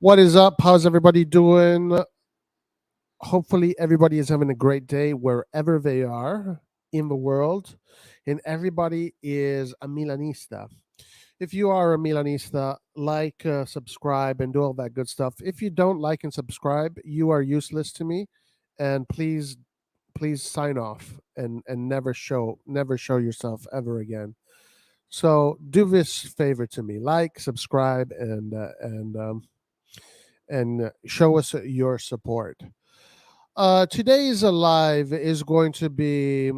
What is up? How's everybody doing? Hopefully, everybody is having a great day wherever they are in the world, and everybody is a Milanista. If you are a Milanista, like, subscribe, and do all that good stuff. If you don't like and subscribe, you are useless to me, and please sign off and never show yourself ever again. So do this favor to me: like, subscribe, and show us your support. Today's live is going to be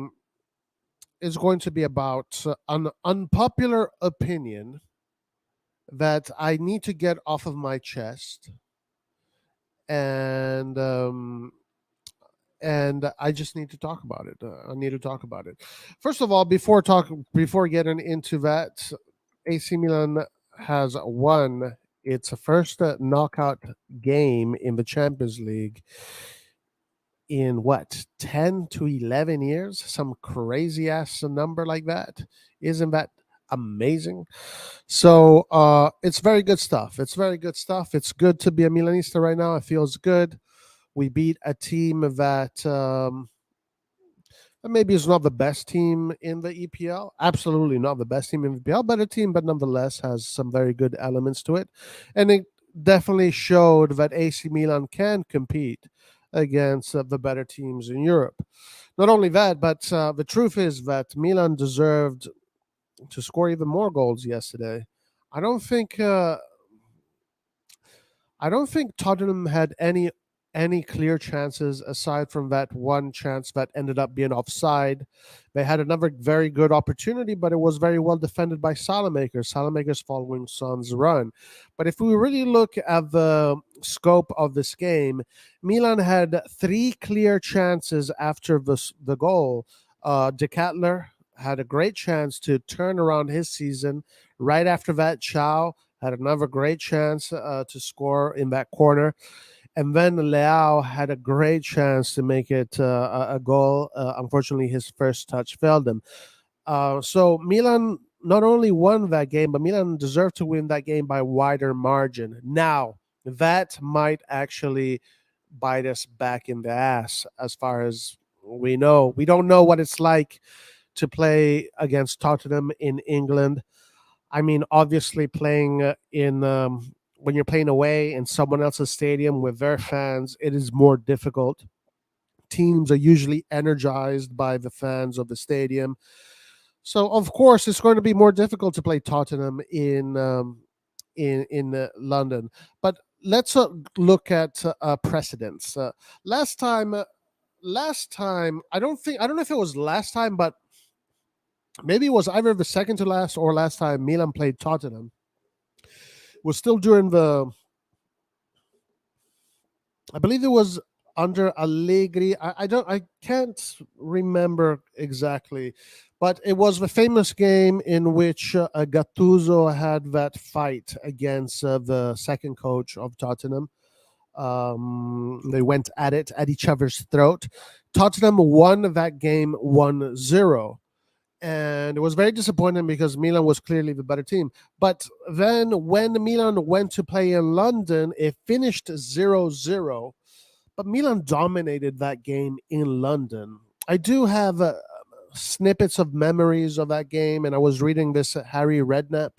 about an unpopular opinion that I need to get off of my chest, and I just need to talk about it. I need to talk about it. First of all, before getting into that, AC Milan has won its first knockout game in the Champions League in what, 10 to 11 years, some crazy ass number like that. Isn't that amazing? So it's very good stuff. It's good to be a Milanista right now. It feels good. We beat a team that maybe is not the best team in the EPL. Absolutely not the best team in the EPL, but a team, but nonetheless has some very good elements to it. And it definitely showed that AC Milan can compete against the better teams in Europe. Not only that, but the truth is that Milan deserved to score even more goals yesterday. I don't think uh, I don't think Tottenham had any clear chances aside from that one chance that ended up being offside. They had another very good opportunity, but it was very well defended by Salamakers. Salamakers following Son's run. But if we really look at the scope of this game, Milan had three clear chances after the goal. De Kettler had a great chance to turn around his season. Right after that, Chow had another great chance to score in that corner. And then Leao had a great chance to make it a goal. Unfortunately, his first touch failed him. So Milan not only won that game, but Milan deserved to win that game by wider margin. Now, that might actually bite us back in the ass as far as we know. We don't know what it's like to play against Tottenham in England. I mean, obviously, playing in when you're playing away in someone else's stadium with their fans, it is more difficult. Teams are usually energized by the fans of the stadium, so of course it's going to be more difficult to play Tottenham in London. But let's look at precedents. Last time, I don't know if it was last time, but maybe it was either the second to last or last time Milan played Tottenham. Was still during the, I believe it was under Allegri. I can't remember exactly, but it was the famous game in which Gattuso had that fight against the second coach of Tottenham. They went at it at each other's throat. Tottenham won that game 1-0, and it was very disappointing because Milan was clearly the better team. But then when Milan went to play in London, it finished 0-0. But Milan dominated that game in London. I do have snippets of memories of that game, and I was reading this Harry Redknapp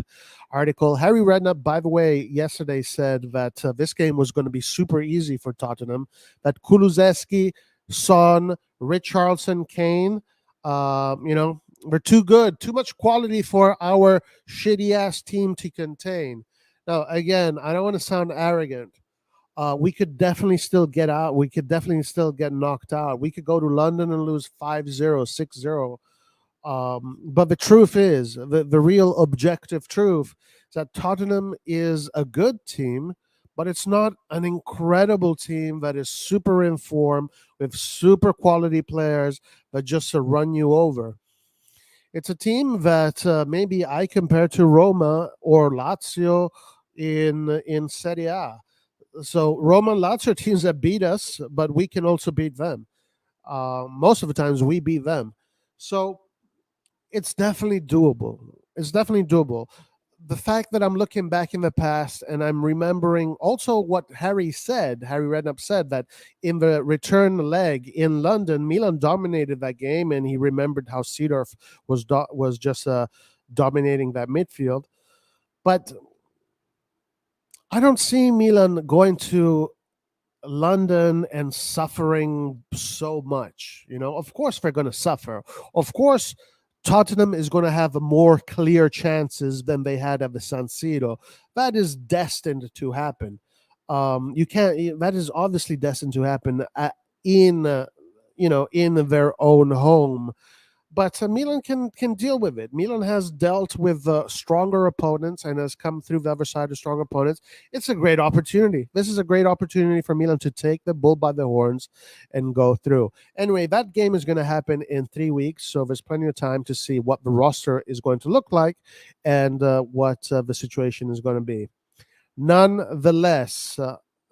article. Harry Redknapp, by the way, yesterday said that this game was going to be super easy for Tottenham, that Kulusevski, Son, Richarlison, Kane, we're too good, too much quality for our shitty ass team to contain. Now, again, I don't want to sound arrogant. We could definitely still get out. We could definitely still get knocked out. We could go to London and lose 5-0, 6-0. But the truth is, the real objective truth is that Tottenham is a good team, but it's not an incredible team that is super in form with super quality players that just run you over. It's a team that maybe I compare to Roma or Lazio in Serie A. So Roma and Lazio are teams that beat us, but we can also beat them. Most of the times we beat them. So it's definitely doable. It's definitely doable. the fact that I'm looking back in the past and I'm remembering also what Harry Redknapp said, that in the return leg in London, Milan dominated that game, and he remembered how Seedorf was just dominating that midfield. But I don't see Milan going to London and suffering so much. Of course they're going to suffer. Of course, Tottenham is going to have more clear chances than they had at the San Siro. That is destined to happen. You can't. That is obviously destined to happen in in their own home. But Milan can deal with it. Milan has dealt with stronger opponents and has come through the other side of strong opponents. It's a great opportunity. This is a great opportunity for Milan to take the bull by the horns and go through. Anyway, that game is going to happen in 3 weeks, so there's plenty of time to see what the roster is going to look like and what the situation is going to be. Nonetheless,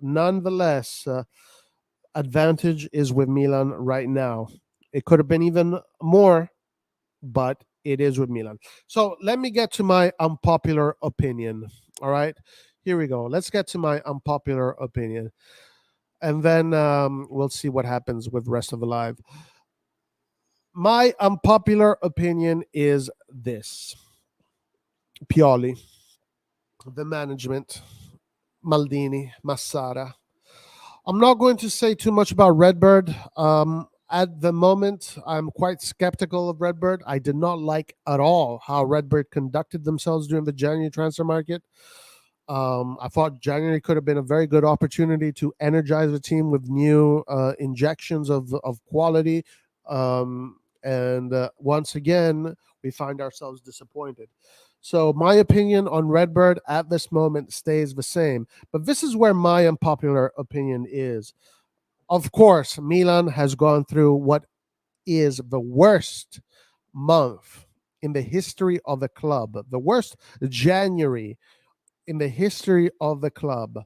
nonetheless, advantage is with Milan right now. It could have been even more, but it is with Milan. So let me get to my unpopular opinion. All right, here we go. Let's get to my unpopular opinion, and then we'll see what happens with the rest of the live. My unpopular opinion is this: Pioli, the management, Maldini, Massara. I'm not going to say too much about Redbird. At the moment, I'm quite skeptical of Redbird. I did not like at all how Redbird conducted themselves during the January transfer market. I thought January could have been a very good opportunity to energize the team with new injections of quality. And once again, we find ourselves disappointed. So my opinion on Redbird at this moment stays the same. But this is where my unpopular opinion is. Of course, Milan has gone through what is the worst month in the history of the club, the worst January in the history of the club.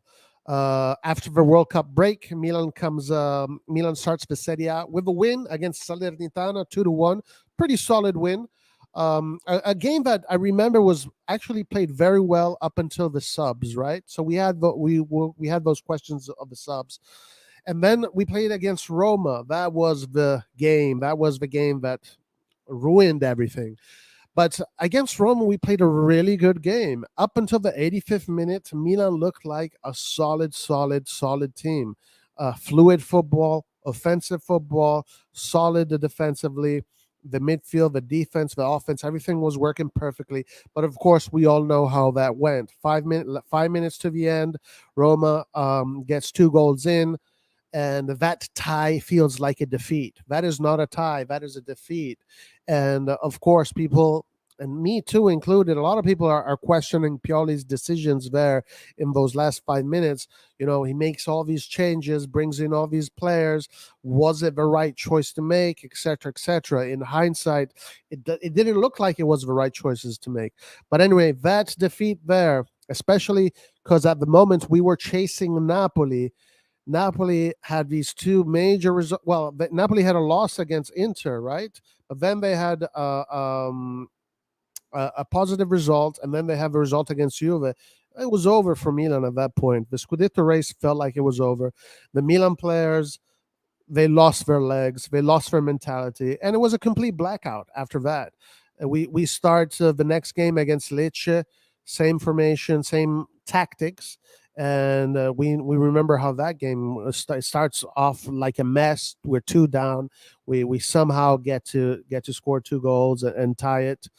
After the World Cup break, Milan starts the Serie A with a win against Salernitana, 2-1, pretty solid win. A game that I remember was actually played very well up until the subs, right? So we had those questions of the subs, and then we played against Roma. That was the game. That was the game that ruined everything. But against Roma, we played a really good game. Up until the 85th minute, Milan looked like a solid team. Fluid football, offensive football, solid defensively. The midfield, the defense, the offense, everything was working perfectly. But of course, we all know how that went. 5 minutes to the end, Roma gets 2 goals in, and that tie feels like a defeat. That is not a tie, that is a defeat. And of course, people, and me too included, a lot of people are questioning Pioli's decisions there in those last 5 minutes. He makes all these changes, brings in all these players. Was it the right choice to make, etc., etc.? In hindsight, it didn't look like it was the right choices to make. But anyway, that defeat there, especially because at the moment we were chasing Napoli. Napoli had these two major results. Well, Napoli had a loss against Inter, right? But then they had a positive result, and then they have a result against Juve. It was over for Milan at that point. The Scudetto race felt like it was over. The Milan players, they lost their legs, they lost their mentality, and it was a complete blackout after that. We start the next game against Lecce, same formation, same tactics, and we remember how that game starts off like a mess. We're two down. We somehow get to score 2 goals and tie it.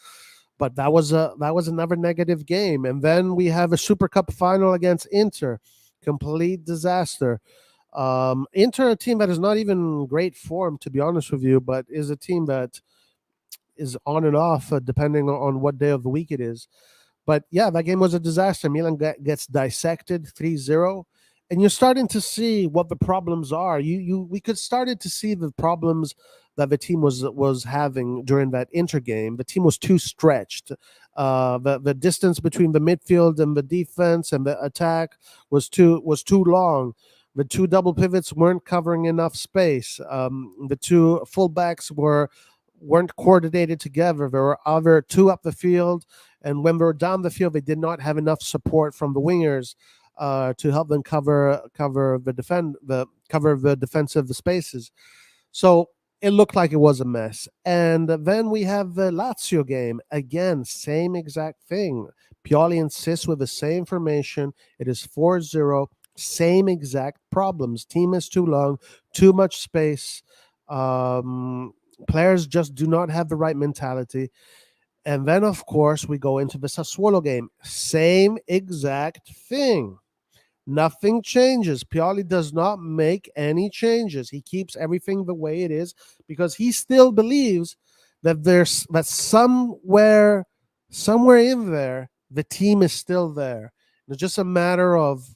But that was another negative game, and then we have a Super Cup final against Inter, complete disaster. Inter, a team that is not even great form, to be honest with you, but is a team that is on and off depending on what day of the week it is. But yeah, that game was a disaster. Milan gets dissected 3-0, and you're starting to see what the problems are. We could started to see the problems that the team was having during that Inter game. The team was too stretched. The distance between the midfield and the defense and the attack was too long. The two double pivots weren't covering enough space. The two fullbacks weren't coordinated together. There were other two up the field, And when they were down the field, they did not have enough support from the wingers to help them cover the defensive spaces. So it looked like it was a mess. And then we have the Lazio game. Again, same exact thing. Pioli insists with the same formation. It is 4-0. Same exact problems. Team is too long, too much space. Players just do not have the right mentality. And then, of course, we go into the Sassuolo game. Same exact thing. Nothing changes. Pioli does not make any changes. He keeps everything the way it is because he still believes that somewhere in there the team is still there. It's just a matter of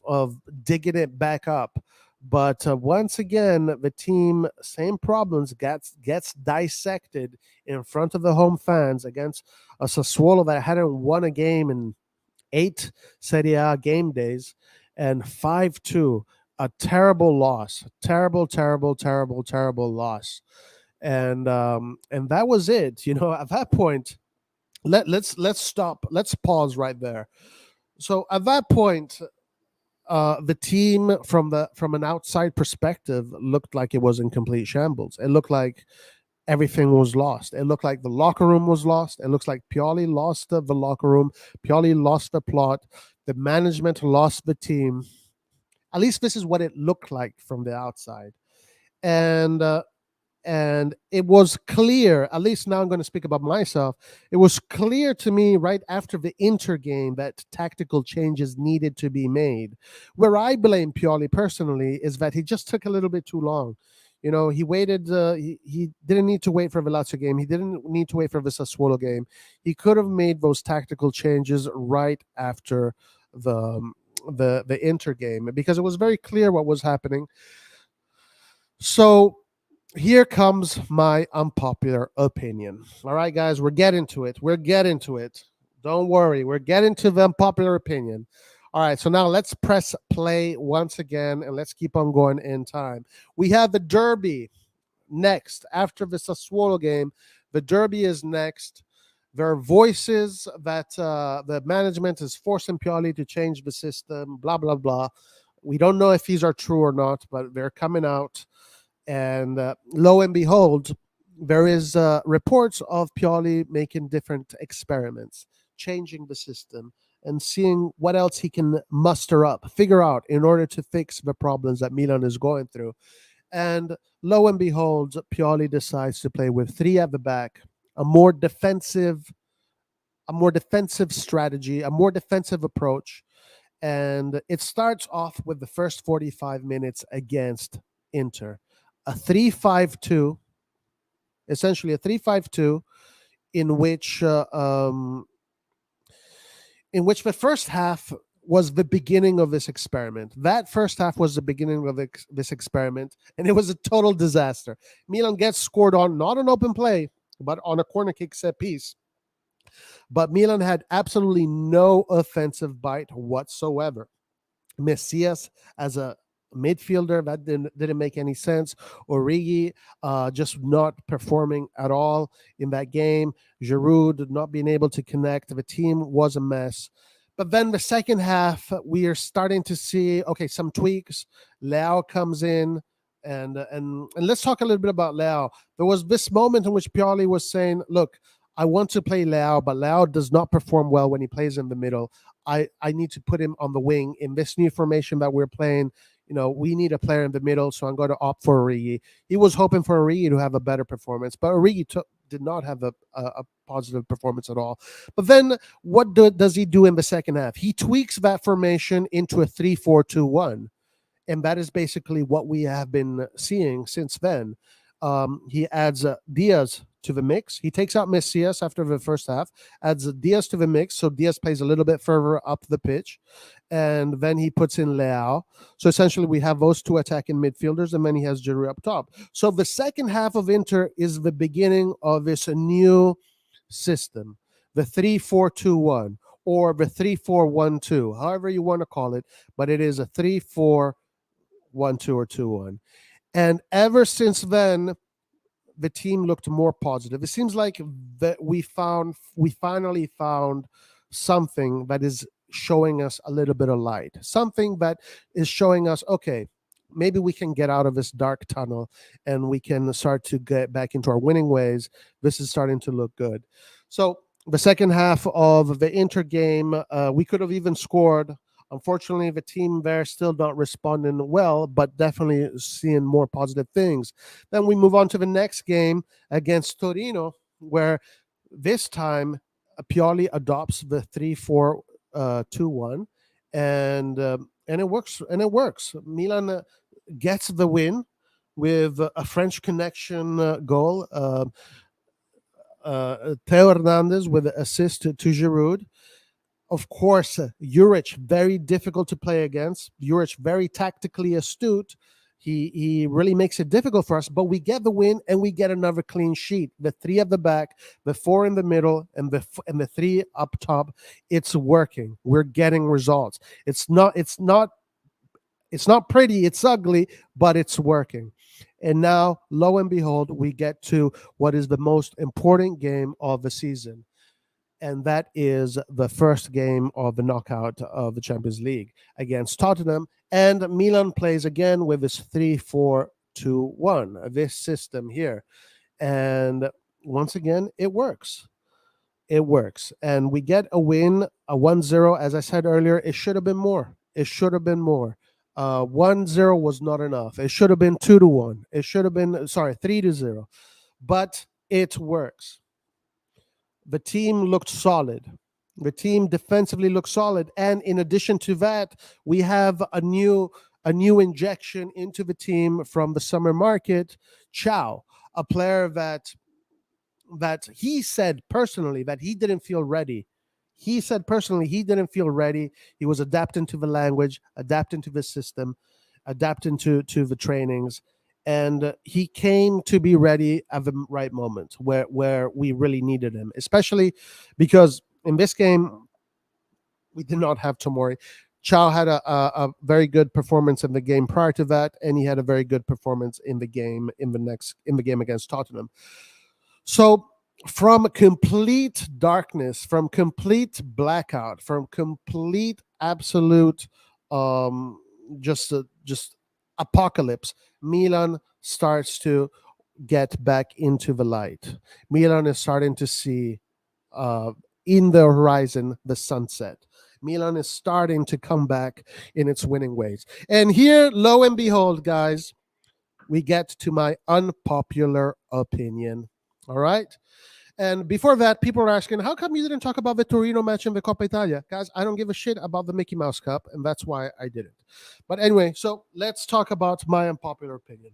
digging it back up. But once again, the team, same problems, gets dissected in front of the home fans against a Sassuolo that hadn't won a game in 8 Serie A game days, and 5-2, a terrible loss, terrible, terrible, terrible, terrible loss. And that was it. At that point, let's stop. Let's pause right there. So at that point, the team from an outside perspective looked like it was in complete shambles. It looked like everything was lost. It looked like the locker room was lost. It looks like Pioli lost the locker room. Pioli lost the plot. The management lost the team. At least this is what it looked like from the outside. And it was clear, at least now I'm going to speak about myself, it was clear to me right after the Inter game that tactical changes needed to be made. Where I blame Pioli personally is that he just took a little bit too long. He waited. He didn't need to wait for the Lazio game. He didn't need to wait for the Sassuolo game. He could have made those tactical changes right after the the Inter game because it was very clear what was happening. So here comes my unpopular opinion. All right, guys, we're getting to it. We're getting to it. Don't worry, we're getting to the unpopular opinion. All right, so now let's press play once again and let's keep on going in time. We have the Derby next after the Sassuolo game. The Derby is next. There are voices that the management is forcing Pioli to change the system, blah, blah, blah. We don't know if these are true or not, but they're coming out. And lo and behold, there is reports of Pioli making different experiments, changing the system, and seeing what else he can muster up, figure out in order to fix the problems that Milan is going through. And lo and behold, Pioli decides to play with three at the back, a more defensive, strategy, a more defensive approach. And it starts off with the first 45 minutes against Inter. A 3-5-2, essentially a 3-5-2, in which the first half was the beginning of this experiment. That first half was the beginning of this experiment, and it was a total disaster. Milan gets scored on, not an open play, but on a corner kick set piece. But Milan had absolutely no offensive bite whatsoever. Messias as a midfielder, that didn't make any sense. Origi just not performing at all in that game. Giroud not being able to connect. The team was a mess. But then the second half, we are starting to see some tweaks. Leao comes in, and let's talk a little bit about Leao. There was this moment in which Pioli was saying, "Look, I want to play Leao, but Leao does not perform well when he plays in the middle. I need to put him on the wing in this new formation that we're playing. We need a player in the middle, so I'm going to opt for Origi." He was hoping for Origi to have a better performance, but Origi did not have a positive performance at all. But then what does he do in the second half? He tweaks that formation into a 3-4-2-1, and that is basically what we have been seeing since then. He adds Diaz to the mix. He takes out Messias after the first half, adds Diaz to the mix, so Diaz plays a little bit further up the pitch, and then he puts in Leao. So essentially we have those two attacking midfielders, and then he has Giroud up top. So the second half of Inter is the beginning of this new system, the 3-4-2-1 or the 3-4-1-2, however you want to call it, but it is a 3-4-1-2 or 2-1. And ever since then, the team looked more positive. It seems like that we finally found something that is showing us a little bit of light, something that is showing us, okay, maybe we can get out of this dark tunnel and we can start to get back into our winning ways. This is starting to look good. So the second half of the Inter game, we could have even scored. Unfortunately, the team there still not responding well, but definitely seeing more positive things. Then we move on to the next game against Torino, where this time Pioli adopts the 3-4-2-1, and it works. And it works. Milan gets the win with a French connection goal. Theo Hernandez with an assist to Giroud. Of course, Juric, very difficult to play against. Juric, very tactically astute. He really makes it difficult for us, but we get the win and we get another clean sheet. The three at the back, the four in the middle, and the three up top. It's working. We're getting results. It's not pretty. It's ugly, but it's working. And now, lo and behold, we get to what is the most important game of the season, and that is the first game of the knockout of the Champions League against Tottenham. And Milan plays again with this 3-4-2-1, this system here. And once again, it works. It works. And we get a win, a 1-0. As I said earlier, it should have been more. It should have been more. 1-0 was not enough. It should have been 2-1. It should have been, 3-0. But it works. The team looked solid. The team defensively looked solid, and in addition to that, we have a new injection into the team from the summer market, Chow, a player that he said personally that he didn't feel ready. He said personally he didn't feel ready. He was adapting to the language, adapting to the system, adapting to the trainings, and he came to be ready at the right moment where we really needed him, especially because in this game we did not have Tomori. Chow had a very good performance in the game prior to that, and he had a very good performance in the game in the game against Tottenham. So from complete darkness, from complete blackout, from complete absolute just apocalypse, Milan starts to get back into the light. Milan is starting to see uh, in the horizon the sunset. Milan is starting to come back in its winning ways. And here, lo and behold, guys, we get to my unpopular opinion. All right. And before that, people are asking, how come you didn't talk about the Torino match in the Coppa Italia? Guys, I don't give a shit about the Mickey Mouse Cup, and that's why I didn't. But anyway, so let's talk about my unpopular opinion.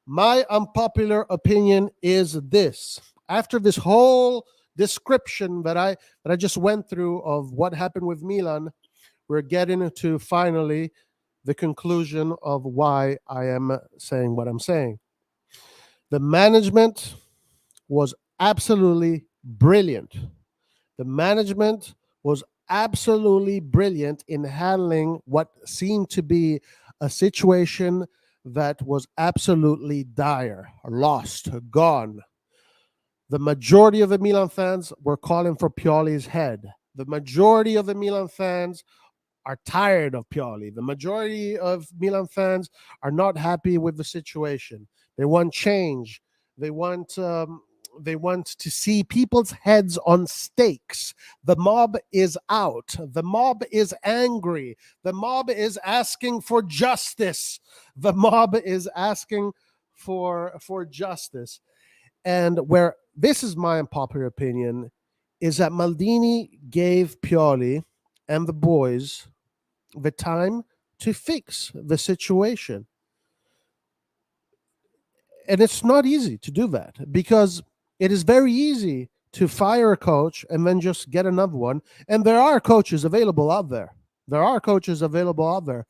My unpopular opinion is this. After this whole description that I just went through of what happened with Milan, we're getting to finally the conclusion of why I am saying what I'm saying. The management was absolutely brilliant. The management was absolutely brilliant in handling what seemed to be a situation that was absolutely dire, lost, gone. The majority of the Milan fans were calling for Pioli's head. The majority of the Milan fans are tired of Pioli. The majority of Milan fans are not happy with the situation. They want change. They want to see people's heads on stakes. The mob is out. The mob is angry. The mob is asking for justice. The mob is asking for justice. And where this is my unpopular opinion is that Maldini gave Pioli and the boys the time to fix the situation. And it's not easy to do that because it is very easy to fire a coach and then just get another one. And there are coaches available out there. There are coaches available out there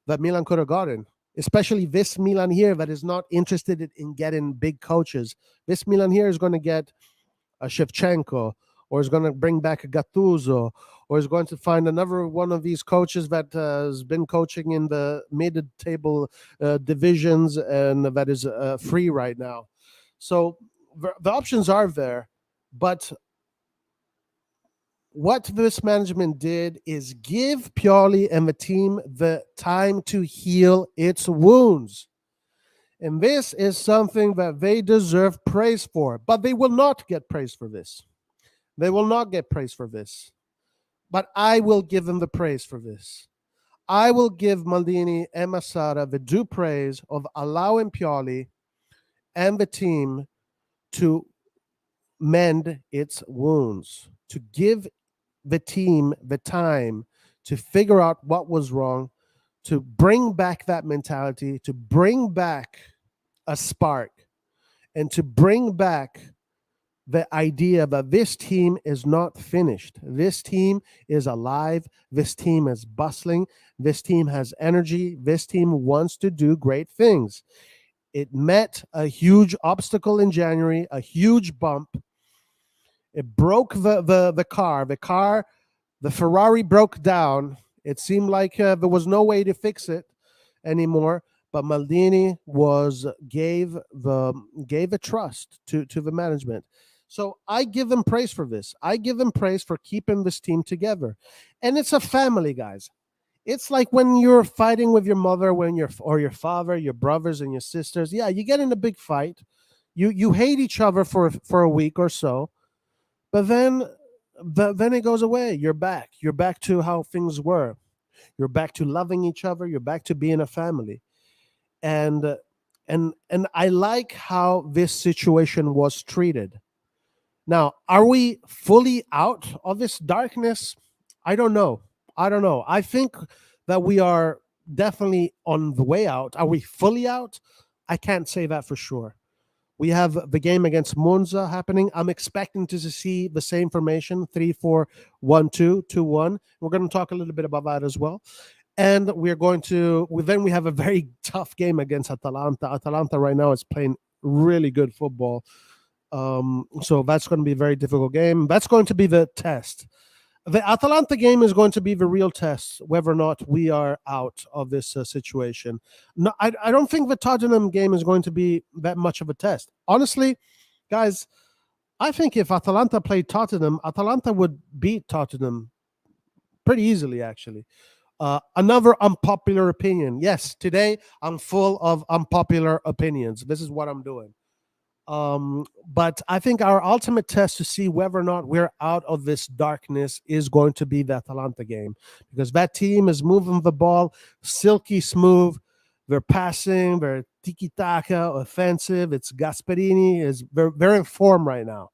that Milan could have gotten, especially this Milan here that is not interested in getting big coaches. This Milan here is going to get a Shevchenko, or is going to bring back a Gattuso, or is going to find another one of these coaches that has been coaching in the mid-table divisions and that is free right now. So the options are there, but what this management did is give Pioli and the team the time to heal its wounds. And this is something that they deserve praise for, but they will not get praise for this. They will not get praise for this. But I will give them the praise for this. I will give Maldini and Masada the due praise of allowing Pioli and the team to mend its wounds, to give the team the time to figure out what was wrong, to bring back that mentality, to bring back a spark, and to bring back the idea that this team is not finished. This team is alive. This team is bustling. This team has energy. This team wants to do great things. It met a huge obstacle in January, a huge bump. It broke the car. The Ferrari broke down. It seemed like there was no way to fix it anymore. But Maldini gave a trust to the management. So I give them praise for this. I give them praise for keeping this team together. And it's a family, guys. It's like when you're fighting with your mother, or your father, your brothers and your sisters. Yeah, you get in a big fight. You hate each other for a week or so, but then it goes away. You're back. You're back to how things were. You're back to loving each other. You're back to being a family. And I like how this situation was treated. Now, are we fully out of this darkness? I don't know. I don't know. I think that we are definitely on the way out. Are we fully out? I can't say that for sure. We have the game against Monza happening. I'm expecting to see the same formation: 3-4-1-2, 2-1. We're going to talk a little bit about that as well. And then we have a very tough game against Atalanta. Atalanta right now is playing really good football. So that's going to be a very difficult game. That's going to be the test. The Atalanta game is going to be the real test, whether or not we are out of this situation. No, I don't think the Tottenham game is going to be that much of a test. Honestly, guys, I think if Atalanta played Tottenham, Atalanta would beat Tottenham pretty easily, actually. Another unpopular opinion. Yes, today I'm full of unpopular opinions. This is what I'm doing. But I think our ultimate test to see whether or not we're out of this darkness is going to be the Atalanta game, because that team is moving the ball silky smooth. They're passing, they're tiki-taka, offensive. It's Gasperini is very in form right now.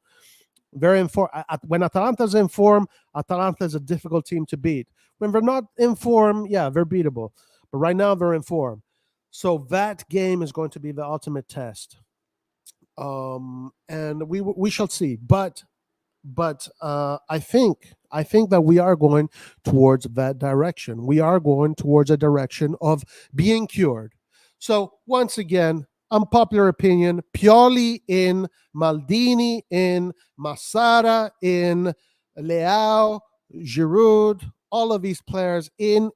Very in form. When Atalanta's in form, Atalanta is a difficult team to beat. When they're not in form, yeah, they're beatable. But right now they're in form. So that game is going to be the ultimate test. And we shall see. But I think that we are going towards that direction. We are going towards a direction of being cured. So once again, unpopular opinion: Pioli in, Maldini in, Massara in, Leao, Giroud, all of these players in.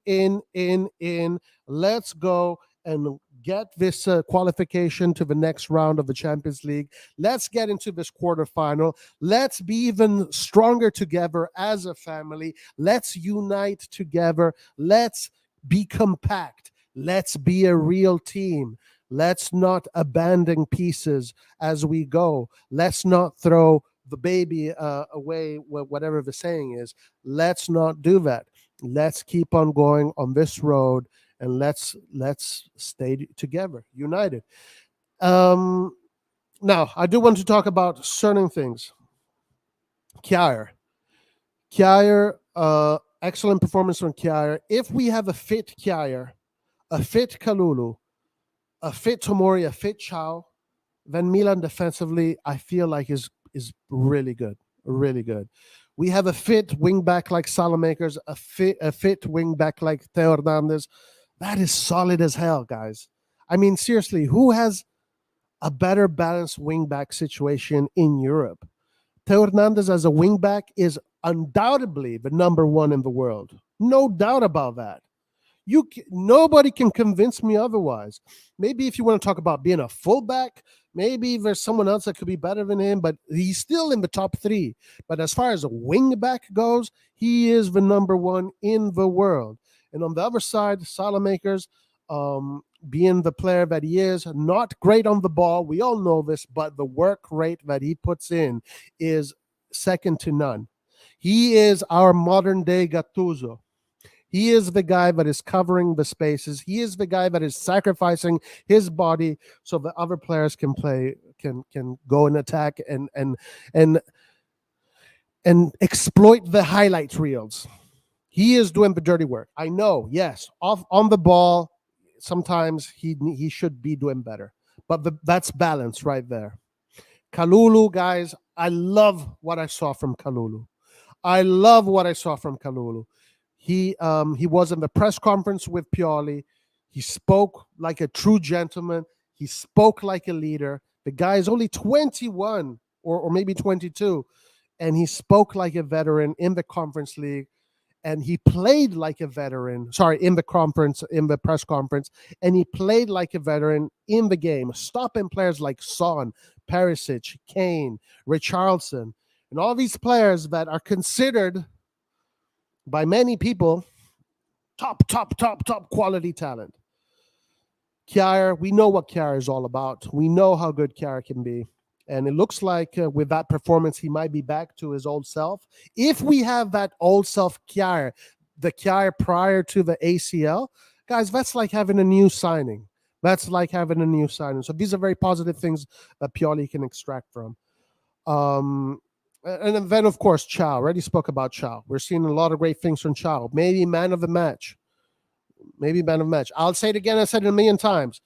Let's go and get this qualification to the next round of the Champions League. Let's get into this quarterfinal. Let's be even stronger together as a family. Let's unite together. Let's be compact. Let's be a real team. Let's not abandon pieces as we go. Let's not throw the baby away, whatever the saying is. Let's not do that. Let's keep on going on this road, and let's stay together, united. Now, I do want to talk about certain things. Kjaer, excellent performance from Kjaer. If we have a fit Kjaer, a fit Kalulu, a fit Tomori, a fit Chow, then Milan defensively, I feel like is really good, really good. We have a fit wing back like Salamakers, a fit wing back like Theo Hernandez. That is solid as hell, guys. I mean, seriously, who has a better balanced wing back situation in Europe? Theo Hernandez as a wing back is undoubtedly the number one in the world. No doubt about that. Nobody can convince me otherwise. Maybe if you want to talk about being a fullback, maybe there's someone else that could be better than him, but he's still in the top three. But as far as a wingback goes, he is the number one in the world. And on the other side, Salamakers, being the player that he is, not great on the ball. We all know this, but the work rate that he puts in is second to none. He is our modern day Gattuso. He is the guy that is covering the spaces. He is the guy that is sacrificing his body so the other players can play, can go and attack and and exploit the highlight reels. He is doing the dirty work. I know, yes, off on the ball. Sometimes he should be doing better, but that's balance right there. Kalulu, guys, I love what I saw from Kalulu. I love what I saw from Kalulu. He was in the press conference with Pioli. He spoke like a true gentleman. He spoke like a leader. The guy is only 21 or maybe 22, and he spoke like a veteran in the conference league. And he played like a veteran. Sorry, in the press conference, and he played like a veteran in the game, stopping players like Son, Perisic, Kane, Richarlison, and all these players that are considered by many people top quality talent. Kjaer, we know what Kjaer is all about. We know how good Kjaer can be. And it looks like with that performance, he might be back to his old self. If we have that old self Kjaer, the Kjaer prior to the ACL, guys, that's like having a new signing. That's like having a new signing. So these are very positive things that Pioli can extract from. And then, of course, Chow. Already spoke about Chow. We're seeing a lot of great things from Chow. Maybe man of the match. Maybe man of the match. I'll say it again. I said it a million times.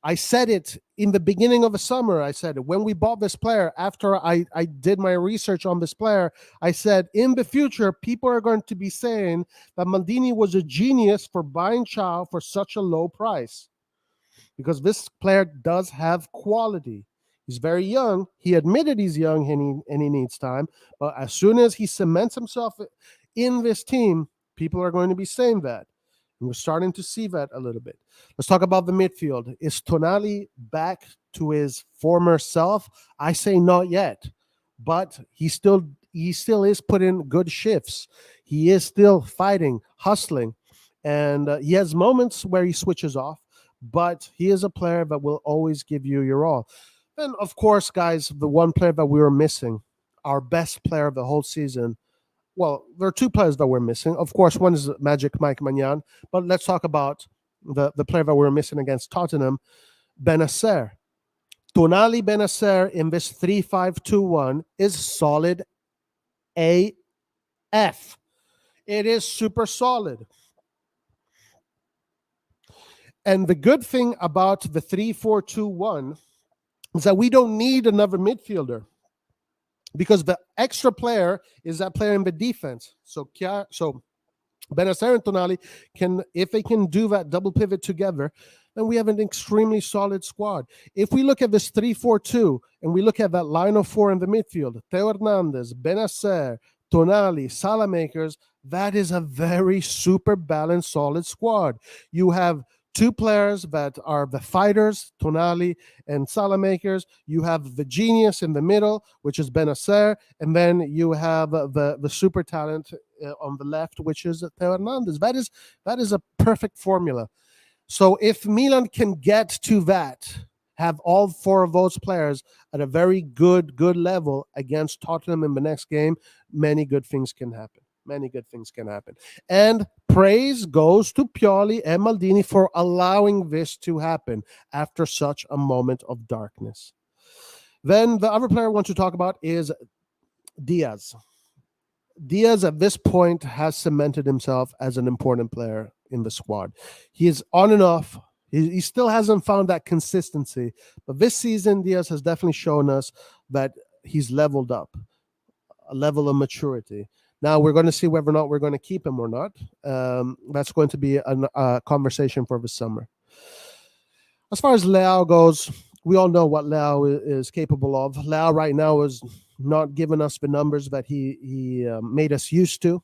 I said it in the beginning of the summer. I said it when we bought this player, after I did my research on this player, I said in the future, people are going to be saying that Maldini was a genius for buying Chow for such a low price. Because this player does have quality. He's very young. He admitted he's young and he needs time. But as soon as he cements himself in this team, people are going to be saying that. And we're starting to see that a little bit. Let's talk about the midfield. Is Tonali back to his former self? I say not yet. But he still is putting good shifts. He is still fighting, hustling. And he has moments where he switches off. But he is a player that will always give you your all. And of course, guys, the one player that we were missing, our best player of the whole season. Well, there are two players that we're missing. Of course, one is Magic Mike Magnan. But let's talk about the player that we're missing against Tottenham, Benacer. Tonali Benacer in this 3-5-2-1 is solid AF. It is super solid. And the good thing about the 3-4-2-1 is that we don't need another midfielder because the extra player is that player in the defense. So Benacer and Tonali can, if they can do that double pivot together, then we have an extremely solid squad. If we look at this 3-4-2 and we look at that line of four in the midfield, Theo Hernandez, Benacer, Tonali, Salamakers, that is a very super balanced, solid squad. You have two players that are the fighters, Tonali and Salamakers. You have the genius in the middle, which is Benacer, and then you have the super talent on the left, which is Theo Hernandez. That is a perfect formula. So if Milan can get to that, have all four of those players at a very good level against Tottenham in the next game, many good things can happen. Many good things can happen. And praise goes to Pioli and Maldini for allowing this to happen after such a moment of darkness. Then the other player I want to talk about is Diaz. Diaz at this point has cemented himself as an important player in the squad. He is on and off. He still hasn't found that consistency. But this season, Diaz has definitely shown us that he's leveled up, a level of maturity. Now we're going to see whether or not we're going to keep him or not. That's going to be a conversation for the summer. As far as Leao goes, we all know what Leao is capable of. Leao right now is not giving us the numbers that he made us used to.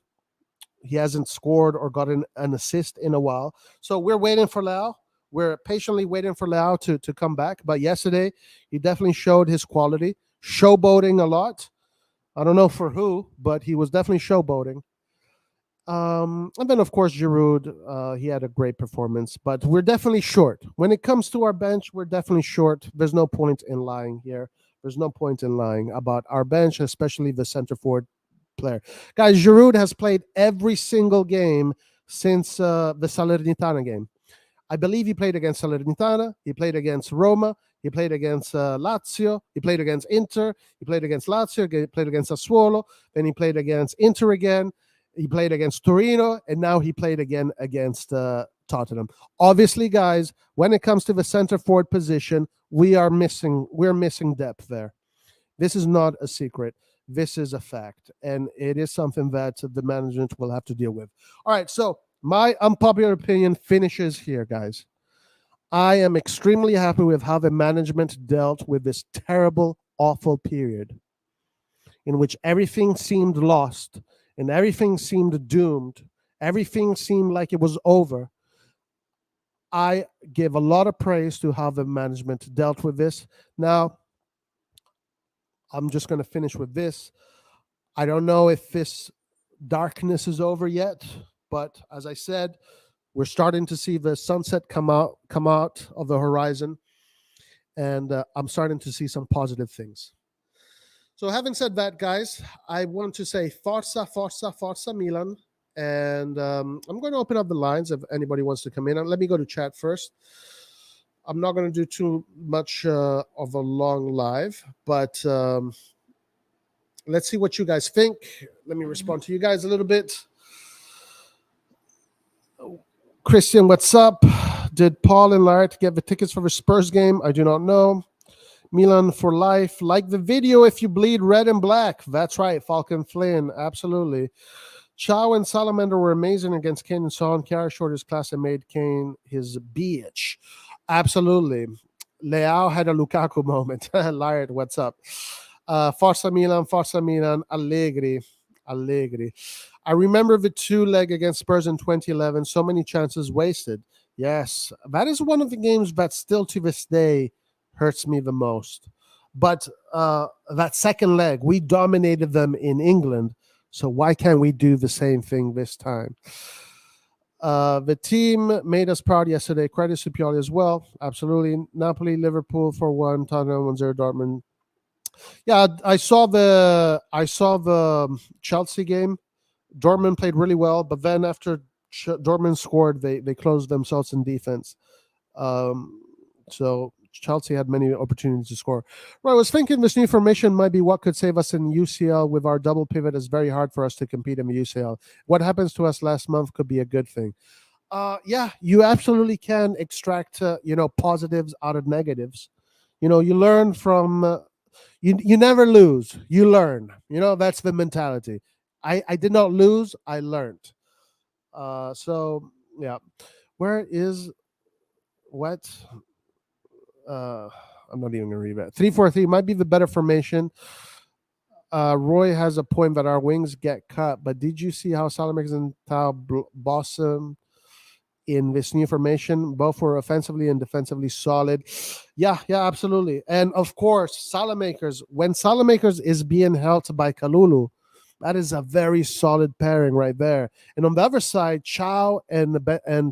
He hasn't scored or gotten an assist in a while. So we're waiting for Leao. We're patiently waiting for Leao to come back. But yesterday, he definitely showed his quality, showboating a lot. I don't know for who, but he was definitely showboating. And then, of course, Giroud, he had a great performance, but we're definitely short. When it comes to our bench, we're definitely short. There's no point in lying here. There's no point in lying about our bench, especially the center forward player. Guys, Giroud has played every single game since the Salernitana game. I believe he played against Salernitana. He played against Roma. He played against Lazio. He played against Inter. He played against Lazio. He played against Sassuolo. Then he played against Inter again. He played against Torino, and now he played again against Tottenham. Obviously, guys, when it comes to the center forward position, we're missing depth there. This is not a secret. This is a fact, and it is something that the management will have to deal with. All right, so my unpopular opinion finishes here, guys. I am extremely happy with how the management dealt with this terrible, awful period in which everything seemed lost and everything seemed doomed. Everything seemed like it was over. I give a lot of praise to how the management dealt with this. Now, I'm just going to finish with this. I don't know if this darkness is over yet, but as I said, we're starting to see the sunset come out of the horizon, and I'm starting to see some positive things. So, having said that, guys, I want to say forza, forza, forza Milan. And I'm going to open up the lines if anybody wants to come in. And let me go to chat first. I'm not going to do too much of a long live, but let's see what you guys think. Let me respond to you guys a little bit. Christian, what's up? Did Paul and Lart get the tickets for the Spurs game? I do not know. Milan for life. Like the video if you bleed red and black. That's right, Falcon Flynn. Absolutely. Chow and Salamander were amazing against Kane and Son. Kara short his class and made Kane his bitch. Absolutely. Leao had a Lukaku moment. Lart, what's up? Forza Milan, Allegri. Allegri. I remember the two-leg against Spurs in 2011. So many chances wasted. Yes, that is one of the games that still to this day hurts me the most. But that second leg, we dominated them in England. So why can't we do the same thing this time? The team made us proud yesterday. Credit to Pioli as well. Absolutely. Napoli, Liverpool for 1, Tottenham 1-0, Dortmund. Yeah, I saw the Chelsea game. Dortmund played really well, but then after Dortmund scored, they closed themselves in defense. So Chelsea had many opportunities to score. Right, I was thinking this new formation might be what could save us in UCL. With our double pivot, it's very hard for us to compete in the UCL. What happens to us last month could be a good thing. Yeah, you absolutely can extract positives out of negatives. You learn from. You never lose. You learn. That's the mentality. I did not lose. I learned. So yeah, where is what? I'm not even gonna read that. 3-4-3 might be the better formation. Roy has a point that our wings get cut, but did you see how Salamakers and Tao blossom in this new formation? Both were offensively and defensively solid. Yeah, absolutely. And of course, Salamakers, when Salamakers is being helped by Kalulu, that is a very solid pairing right there. And on the other side, Chow and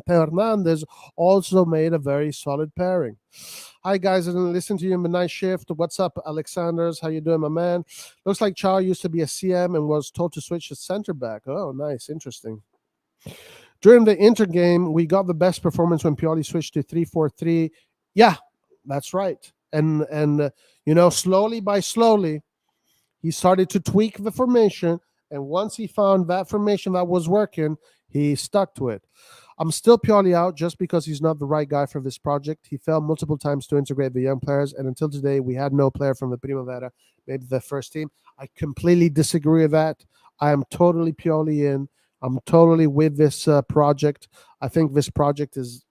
Hernandez also made a very solid pairing. Hi guys, I didn't listen to you in the night shift. What's up, Alexanders? How you doing, my man? Looks like Chow used to be a CM and was told to switch to center back. Oh, nice, interesting. During the Inter game, we got the best performance when Pioli switched to 3-4-3. Yeah, that's right. And slowly by slowly, he started to tweak the formation, and once he found that formation that was working, he stuck to it. I'm still Pioli out just because he's not the right guy for this project. He failed multiple times to integrate the young players, and until today, we had no player from the Primavera made the first team. I completely disagree with that. I am totally Pioli in. I'm totally with this project. I think this project is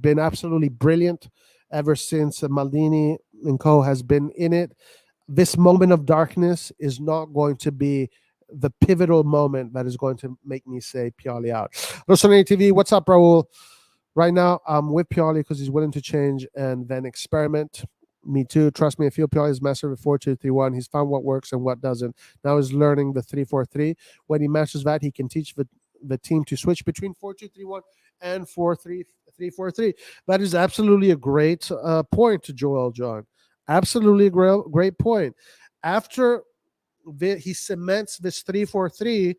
been absolutely brilliant ever since Maldini and co has been in it. This moment of darkness is not going to be the pivotal moment that is going to make me say Pioli out. RossonARI TV, what's up, Raul? Right now, I'm with Pioli because he's willing to change and then experiment. Me too. Trust me, I feel Pioli is mastered with 4-2-3-1. He's found what works and what doesn't. Now he's learning the 3-4-3. When he masters that, he can teach the team to switch between 4-2-3-1 and 4-3-3. That is absolutely a great point, Joel John. Absolutely a great point. After he cements this 3-4-3,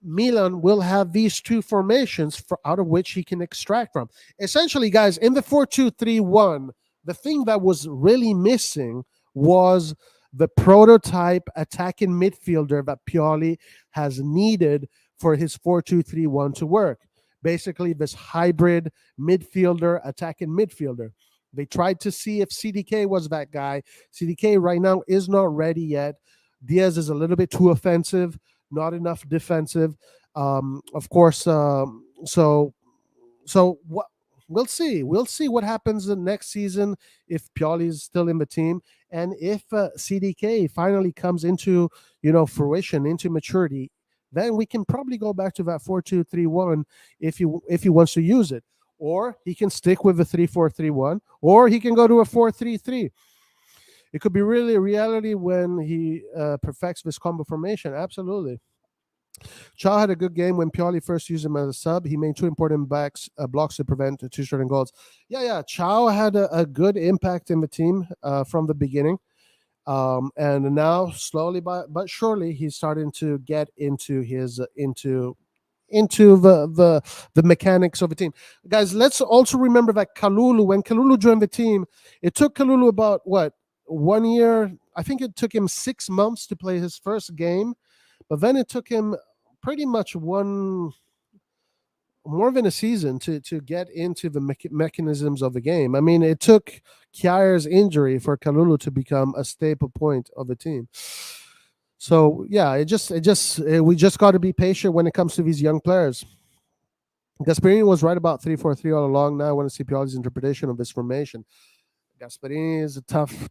Milan will have these two formations out of which he can extract from. Essentially, guys, in the 4-2-3-1, the thing that was really missing was the prototype attacking midfielder that Pioli has needed for his 4-2-3-1 to work. Basically, this hybrid midfielder, attacking midfielder. They tried to see if CDK was that guy. CDK right now is not ready yet. Diaz is a little bit too offensive, not enough defensive. Of course, so what we'll see. We'll see what happens the next season if Pioli is still in the team, and if CDK finally comes into fruition, into maturity. Then we can probably go back to that 4-2-3-1 if he wants to use it, or he can stick with the 3-4-3-1, or he can go to a 4-3-3. It could be really a reality when he perfects this combo formation. Absolutely. Chow had a good game when Pioli first used him as a sub. He made two important blocks to prevent two shooting goals. Yeah. Chow had a good impact in the team from the beginning. And now, slowly but surely, he's starting to get into the mechanics of the team. Guys, let's also remember that when Kalulu joined the team, it took Kalulu about 1 year. I think it took him 6 months to play his first game, but then it took him pretty much more than a season to get into the mechanisms of the game. I mean, it took Kjaer's injury for Kalulu to become a staple point of the team. So yeah, we just got to be patient when it comes to these young players. Gasperini was right about 3-4-3 all along. Now I want to see Pioli's interpretation of this formation. Gasperini is a tough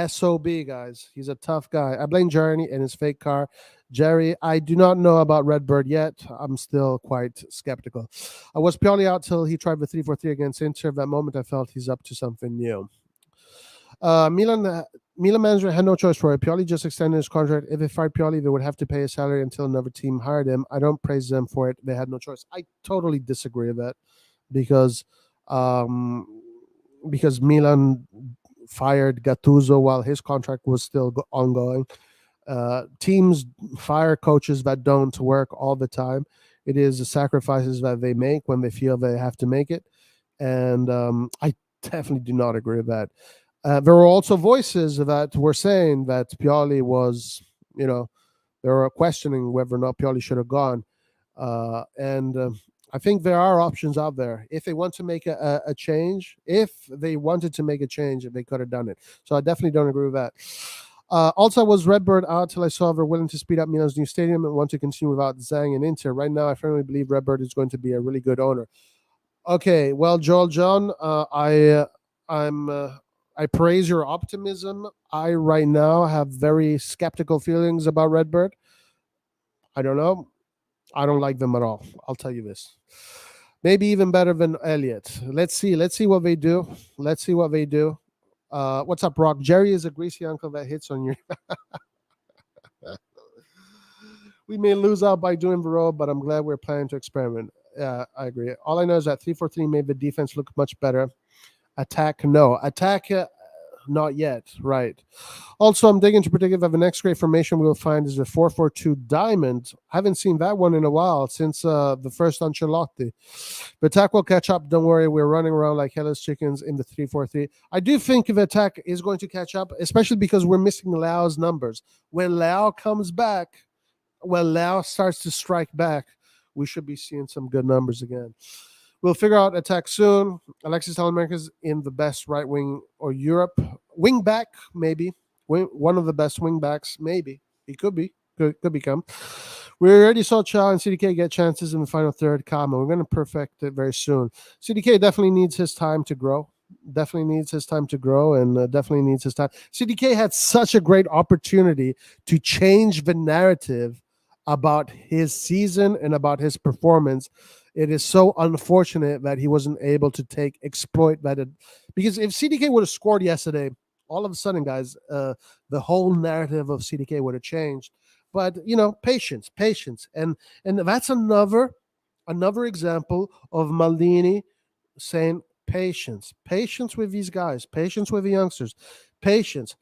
SOB, guys. He's a tough guy. I blame Jerry and his fake car. Jerry, I do not know about Redbird yet. I'm still quite skeptical. I was Pioli out till he tried the 3-4-3 against Inter. At that moment, I felt he's up to something new. Milan management had no choice for it. Pioli just extended his contract. If they fired Pioli, they would have to pay his salary until another team hired him. I don't praise them for it. They had no choice. I totally disagree with that because Milan fired Gattuso while his contract was still ongoing. Teams fire coaches that don't work all the time. It is the sacrifices that they make when they feel they have to make it. And I definitely do not agree with that. There were also voices that were saying that Pioli was, they were questioning whether or not Pioli should have gone. And I think there are options out there. If they want to make a change, if they wanted to make a change, they could have done it. So I definitely don't agree with that. Also, I was Redbird out till I saw they're willing to speed up Milan's new stadium and want to continue without Zhang and Inter. Right now, I firmly believe Redbird is going to be a really good owner. Okay, well, Joel John, I praise your optimism. I right now have very skeptical feelings about Redbird. I don't know. I don't like them at all. I'll tell you this. Maybe even better than Elliott. Let's see what they do. What's up, Rock? Jerry is a greasy uncle that hits on your. We may lose out by doing the road, but I'm glad we're planning to experiment. I agree. All I know is that 3-4-3 made the defense look much better. Attack, no. Attack, not yet. Right. Also, I'm digging to predict that the next great formation we will find is the 4-4-2 diamond. I haven't seen that one in a while since the first Ancelotti. The attack will catch up. Don't worry. We're running around like headless chickens in the 3-4-3. I do think the attack is going to catch up, especially because we're missing Leao's numbers. When Leao comes back, when Leao starts to strike back, we should be seeing some good numbers again. We'll figure out attack soon. Alexis Telemarkers in the best right wing or Europe. Wing back, maybe. One of the best wing backs, maybe. He could be. Could become. We already saw Chow and CDK get chances in the final third, comma. We're going to perfect it very soon. CDK definitely needs his time to grow. definitely needs his time to grow, and definitely needs his time. CDK had such a great opportunity to change the narrative about his season and about his performance. It is so unfortunate that he wasn't able to exploit that. Because if CDK would have scored yesterday, all of a sudden, guys, the whole narrative of CDK would have changed. But patience, patience, and that's another example of Maldini saying patience, patience with these guys, patience with the youngsters, patience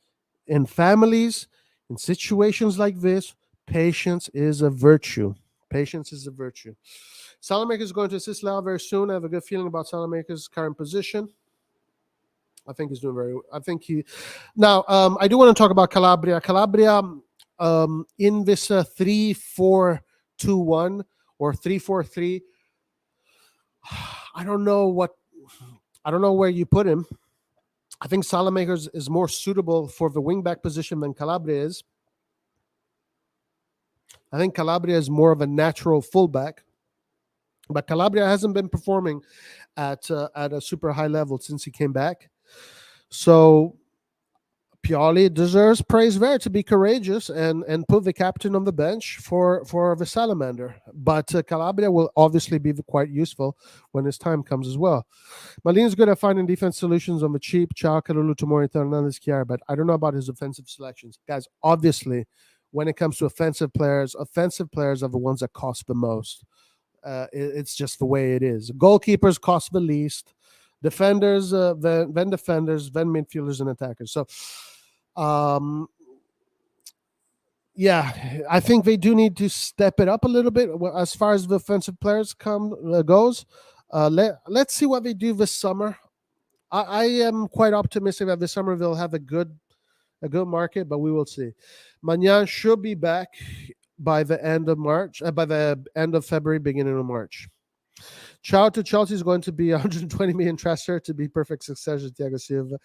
in families, in situations like this. Patience is a virtue. Patience is a virtue. Salamaker is going to assist Lau very soon. I have a good feeling about Salamaker's current position. I think he's doing very. I think he. Now, I do want to talk about Calabria. Calabria, in this 3-4-2-1 or 3-4-3. I don't know what. I don't know where you put him. I think Salamakers is more suitable for the wingback position than Calabria is. I think Calabria is more of a natural fullback, but Calabria hasn't been performing at a super high level since he came back. So Pioli deserves praise there to be courageous and put the captain on the bench for the Salamander. But Calabria will obviously be quite useful when his time comes as well. Malin's good at finding defense solutions on the cheap. Ciao, Kalulu, Tomori, Fernandez, Chiara, but I don't know about his offensive selections. Guys, obviously, when it comes to offensive players are the ones that cost the most. It's just the way it is. Goalkeepers cost the least. Defenders, then defenders, then midfielders and attackers. So, yeah, I think they do need to step it up a little bit as far as the offensive players goes. Let's see what they do this summer. I am quite optimistic that this summer they'll have a good market, but we will see. Magnan should be back by the end of March, by the end of February, beginning of March. Ciao to Chelsea is going to be 120 million transfer to be perfect success to Thiago Silva.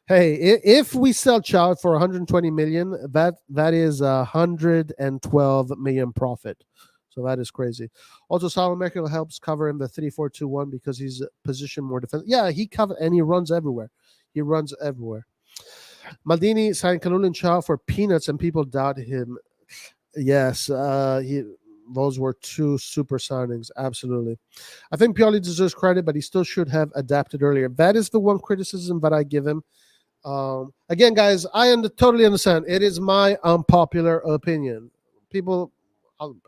Hey, if we sell Chow for 120 million, that is 112 million profit. So that is crazy. Also, Salamaker helps cover in the 3-4-2-1 because he's positioned more defensive. Yeah, he covers and he runs everywhere. He runs everywhere. Maldini signed Kalul and Chow for peanuts, and people doubt him. Yes, those were two super signings. Absolutely. I think Pioli deserves credit, but he still should have adapted earlier. That is the one criticism that I give him. Again, guys, I totally understand. It is my unpopular opinion. People,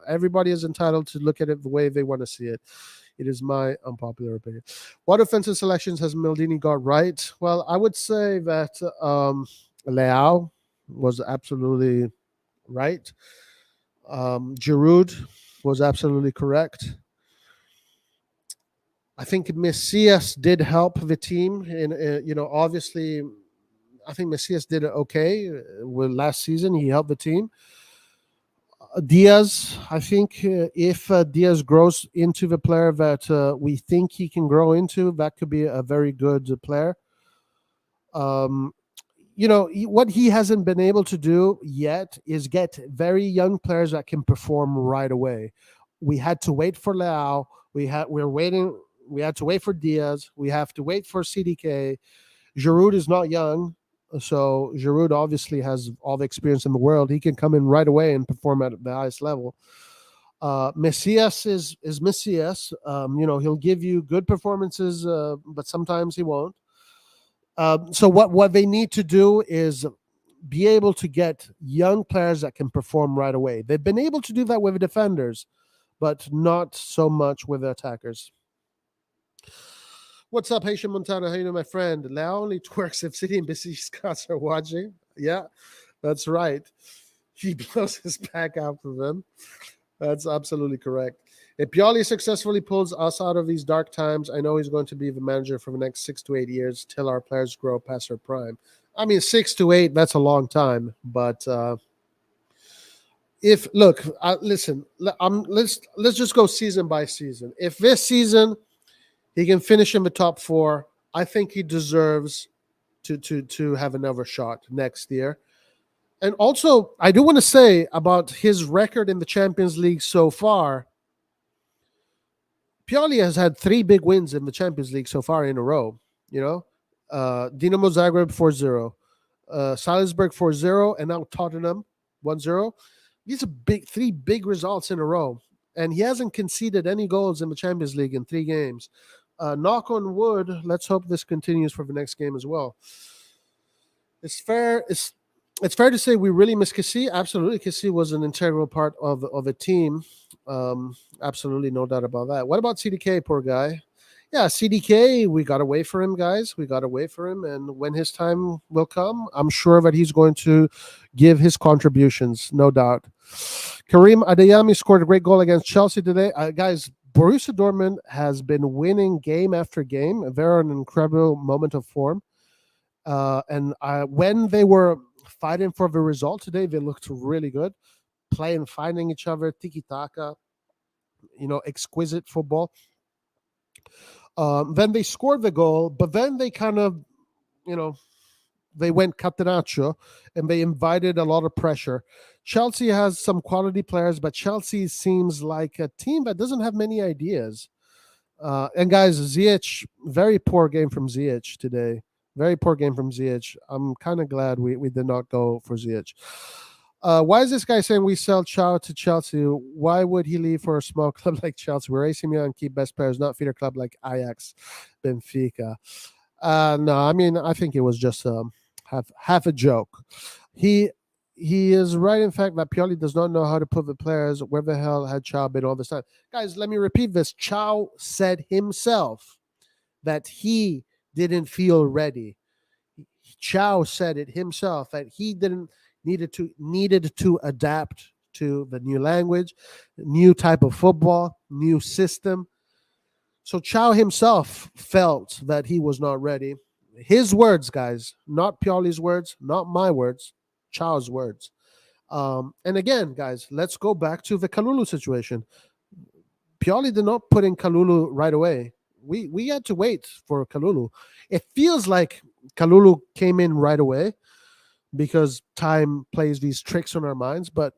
everybody is entitled to look at it the way they want to see it. It is my unpopular opinion. What offensive selections has Maldini got right? Well, I would say that Leao was absolutely right. Giroud was absolutely correct. I think Messias did help the team. Obviously, I think Messias did it okay with last season. He helped the team. Diaz, I think if Diaz grows into the player that we think he can grow into, that could be a very good player. What he hasn't been able to do yet is get very young players that can perform right away. We had to wait for Leao. We're waiting. We had to wait for Diaz. We have to wait for CDK. Giroud is not young, so Giroud obviously has all the experience in the world. He can come in right away and perform at the highest level. Messias is Messias. He'll give you good performances, but sometimes he won't. So what they need to do is be able to get young players that can perform right away. They've been able to do that with the defenders, but not so much with the attackers. What's up, Haitian Montana? How you doing, my friend? Lao only twerks if City and Busy Scots are watching. Yeah, that's right. He blows his back out for them. That's absolutely correct. If Pioli successfully pulls us out of these dark times, I know he's going to be the manager for the next 6 to 8 years till our players grow past their prime. I mean, 6 to 8, that's a long time. But listen, let's just go season by season. If this season he can finish in the top 4, I think he deserves to have another shot next year. And also, I do want to say about his record in the Champions League so far. Pioli has had 3 big wins in the Champions League so far in a row. Dinamo Zagreb 4-0. Salzburg 4-0, and now Tottenham 1-0. These are three big results in a row. And he hasn't conceded any goals in the Champions League in 3 games. Knock on wood, let's hope this continues for the next game as well. It's fair. It's fair to say we really miss Kessie. Absolutely, Kessie was an integral part of a team. Absolutely, no doubt about that. What about CDK? Poor guy. Yeah, CDK. We got to wait for him, guys. We got to wait for him, and when his time will come, I'm sure that he's going to give his contributions, no doubt. Karim Adeyemi scored a great goal against Chelsea today, guys. Borussia Dortmund has been winning game after game. They're an incredible moment of form. And when they were fighting for the result today, they looked really good, playing, finding each other, tiki taka, exquisite football. Then they scored the goal, but then they kind of, they went catenaccio and they invited a lot of pressure. Chelsea has some quality players, but Chelsea seems like a team that doesn't have many ideas. And guys, Ziyech, very poor game from Ziyech today. Very poor game from Ziyech. I'm kind of glad we did not go for Ziyech. Why is this guy saying we sell Chow to Chelsea? Why would he leave for a small club like Chelsea? We're AC Milan keep best players, not feeder club like Ajax, Benfica. No, I mean, I think it was just half a joke. He is right, in fact, that Pioli does not know how to put the players. Where the hell had Chow been all this time? Guys, let me repeat this. Chow said himself that he didn't feel ready. Chow said it himself that he needed to adapt to the new language, new type of football, new system. So Chow himself felt that he was not ready. His words, guys, not Pioli's words, not my words, Chow's words. And again, guys, let's go back to the Kalulu situation. Pioli did not put in Kalulu right away. We had to wait for Kalulu. It feels like Kalulu came in right away because time plays these tricks on our minds. But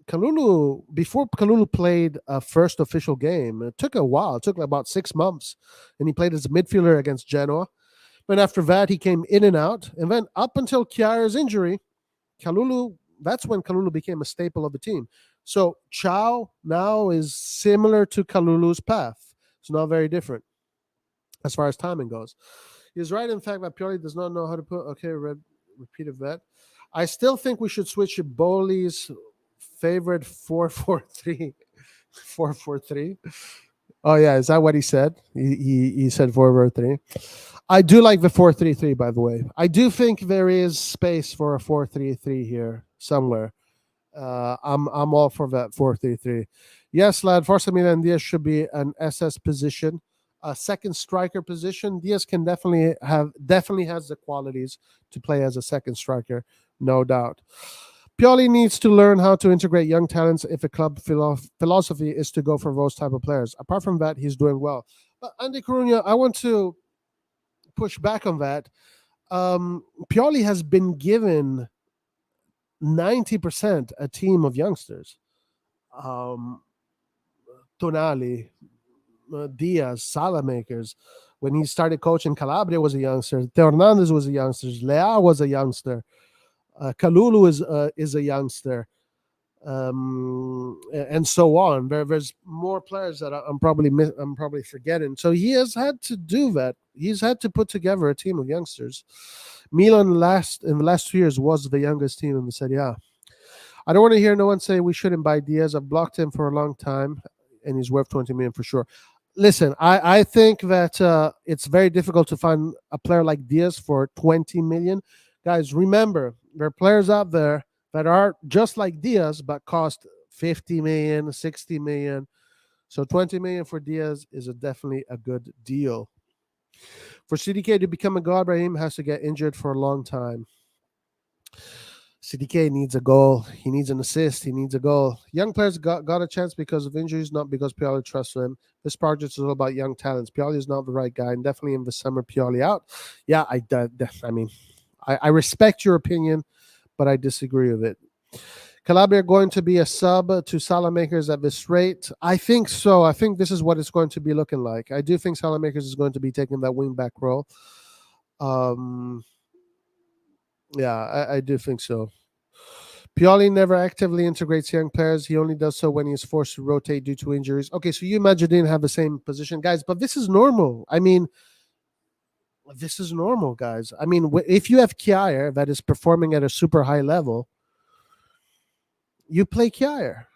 Kalulu, before Kalulu played a first official game, it took a while. It took about 6 months. And he played as a midfielder against Genoa. But after that, he came in and out. And then up until Chiara's injury, that's when Kalulu became a staple of the team. So Chow now is similar to Kalulu's path. It's not very different as far as timing goes. He's right, in fact, that Pioli does not know how to put. Okay, repeated that. I still think we should switch to Boli's favorite 4-4-3. 4-4-3. Oh yeah, is that what he said? He said 4-4-3. I do like the 4-3-3, by the way. I do think there is space for a 4-3-3 here somewhere. I'm all for that 4-3-3. Yes, lad. Forza Milan Diaz should be an SS position, a second striker position. Diaz can definitely has the qualities to play as a second striker, no doubt. Pioli needs to learn how to integrate young talents if a club philosophy is to go for those type of players. Apart from that, he's doing well. But Andy Coruna, I want to push back on that. Pioli has been given 90% a team of youngsters. Tonali, Diaz, Salamakers. When he started coaching, Calabria was a youngster. Theo Hernandez was a youngster. Leao was a youngster. Kalulu is a youngster, and so on. There's more players that I'm probably forgetting. So he has had to do that. He's had to put together a team of youngsters. Milan in the last 2 years was the youngest team in the Serie A. I don't want to hear no one say we shouldn't buy Diaz. I've blocked him for a long time, and he's worth 20 million for sure. Listen, I think that it's very difficult to find a player like Diaz for 20 million. Guys, remember, there are players out there that are just like Diaz but cost 50 million, 60 million. So 20 million for Diaz is definitely a good deal. For CDK to become a god, Brahim has to get injured for a long time. CDK needs a goal. He needs an assist. He needs a goal. Young players got a chance because of injuries, not because Pioli trusts them. This project is all about young talents. Pioli is not the right guy, and definitely in the summer, Pioli out. Yeah, I respect your opinion, but I disagree with it. Calabria going to be a sub to Salamakers at this rate? I think so. I think this is what it's going to be looking like. I do think Salamakers is going to be taking that wing back role. Um, yeah, I do think so. Pioli never actively integrates young players. He only does so when he is forced to rotate due to injuries. Okay, so you imagine didn't have the same position, guys, but this is normal. I mean, this is normal, guys. I mean, if you have Kjaer that is performing at a super high level, you play Kjaer.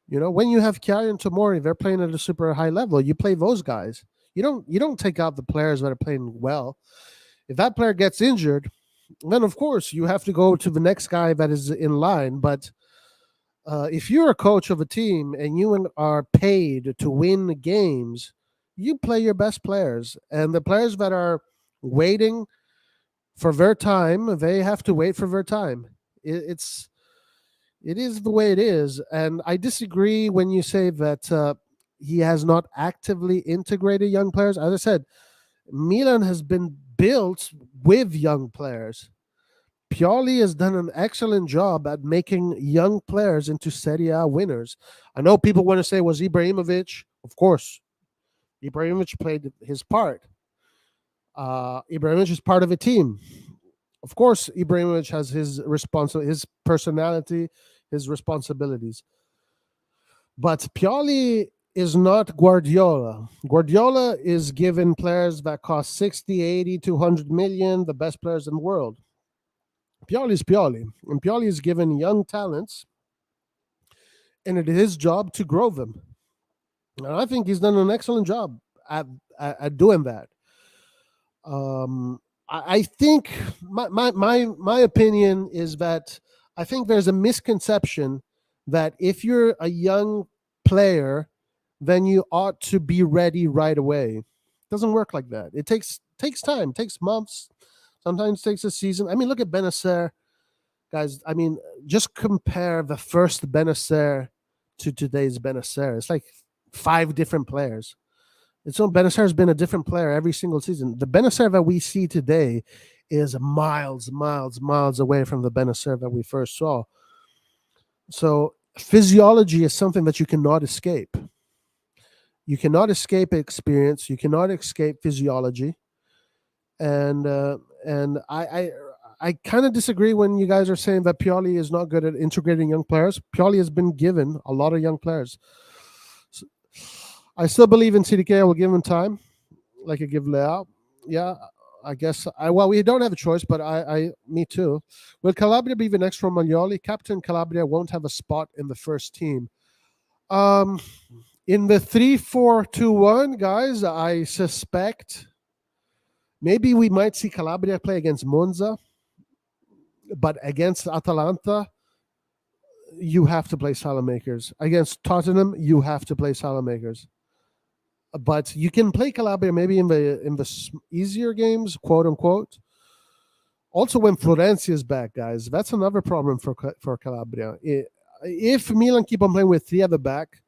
You know, when you have Kjaer and Tomori, they're playing at a super high level. You play those guys. You don't take out the players that are playing well. If that player gets injured, then of course you have to go to the next guy that is in line. But if you're a coach of a team and you are paid to win games, you play your best players, and the players that are waiting for their time, they have to wait for their time. It is the way it is, and I disagree when you say that he has not actively integrated young players. As I said, Milan has been built with young players. Pioli has done an excellent job at making young players into Serie A winners. I know people want to say, was Ibrahimovic? Of course, Ibrahimovic played his part. Ibrahimovic is part of a team. Of course, Ibrahimovic has his personality, his responsibilities. But Pioli is not Guardiola. Guardiola is giving players that cost 60, 80, 200 million, the best players in the world. Pioli is Pioli, and Pioli is given young talents, and it is his job to grow them. And I think he's done an excellent job at at doing that. Um, I think my opinion is that I think there's a misconception that if you're a young player, then you ought to be ready right away. It doesn't work like that. It takes time, takes months, sometimes takes a season. I mean, look at Benacer, guys. I mean, just compare the first Benacer to today's Benacer. It's like five different players. And so Benacer has been a different player every single season. The Benacer that we see today is miles, miles, miles away from the Benacer that we first saw. So physiology is something that you cannot escape. You cannot escape experience. You cannot escape physiology. And I kind of disagree when you guys are saying that Pioli is not good at integrating young players. Pioli has been given a lot of young players. So I still believe in CDK. I will give him time, like I give Leao. Yeah, I guess. Well, we don't have a choice, but me too. Will Calabria be the next Romagnoli? Captain Calabria won't have a spot in the first team. Um, in the 3-4-2-1, guys, I suspect maybe we might see Calabria play against Monza, but against Atalanta, you have to play Salamakers. Against Tottenham, you have to play Salamakers. But you can play Calabria maybe in the easier games, quote unquote. Also, when Florenzi is back, guys, that's another problem for Calabria. If Milan keep on playing with three at the back,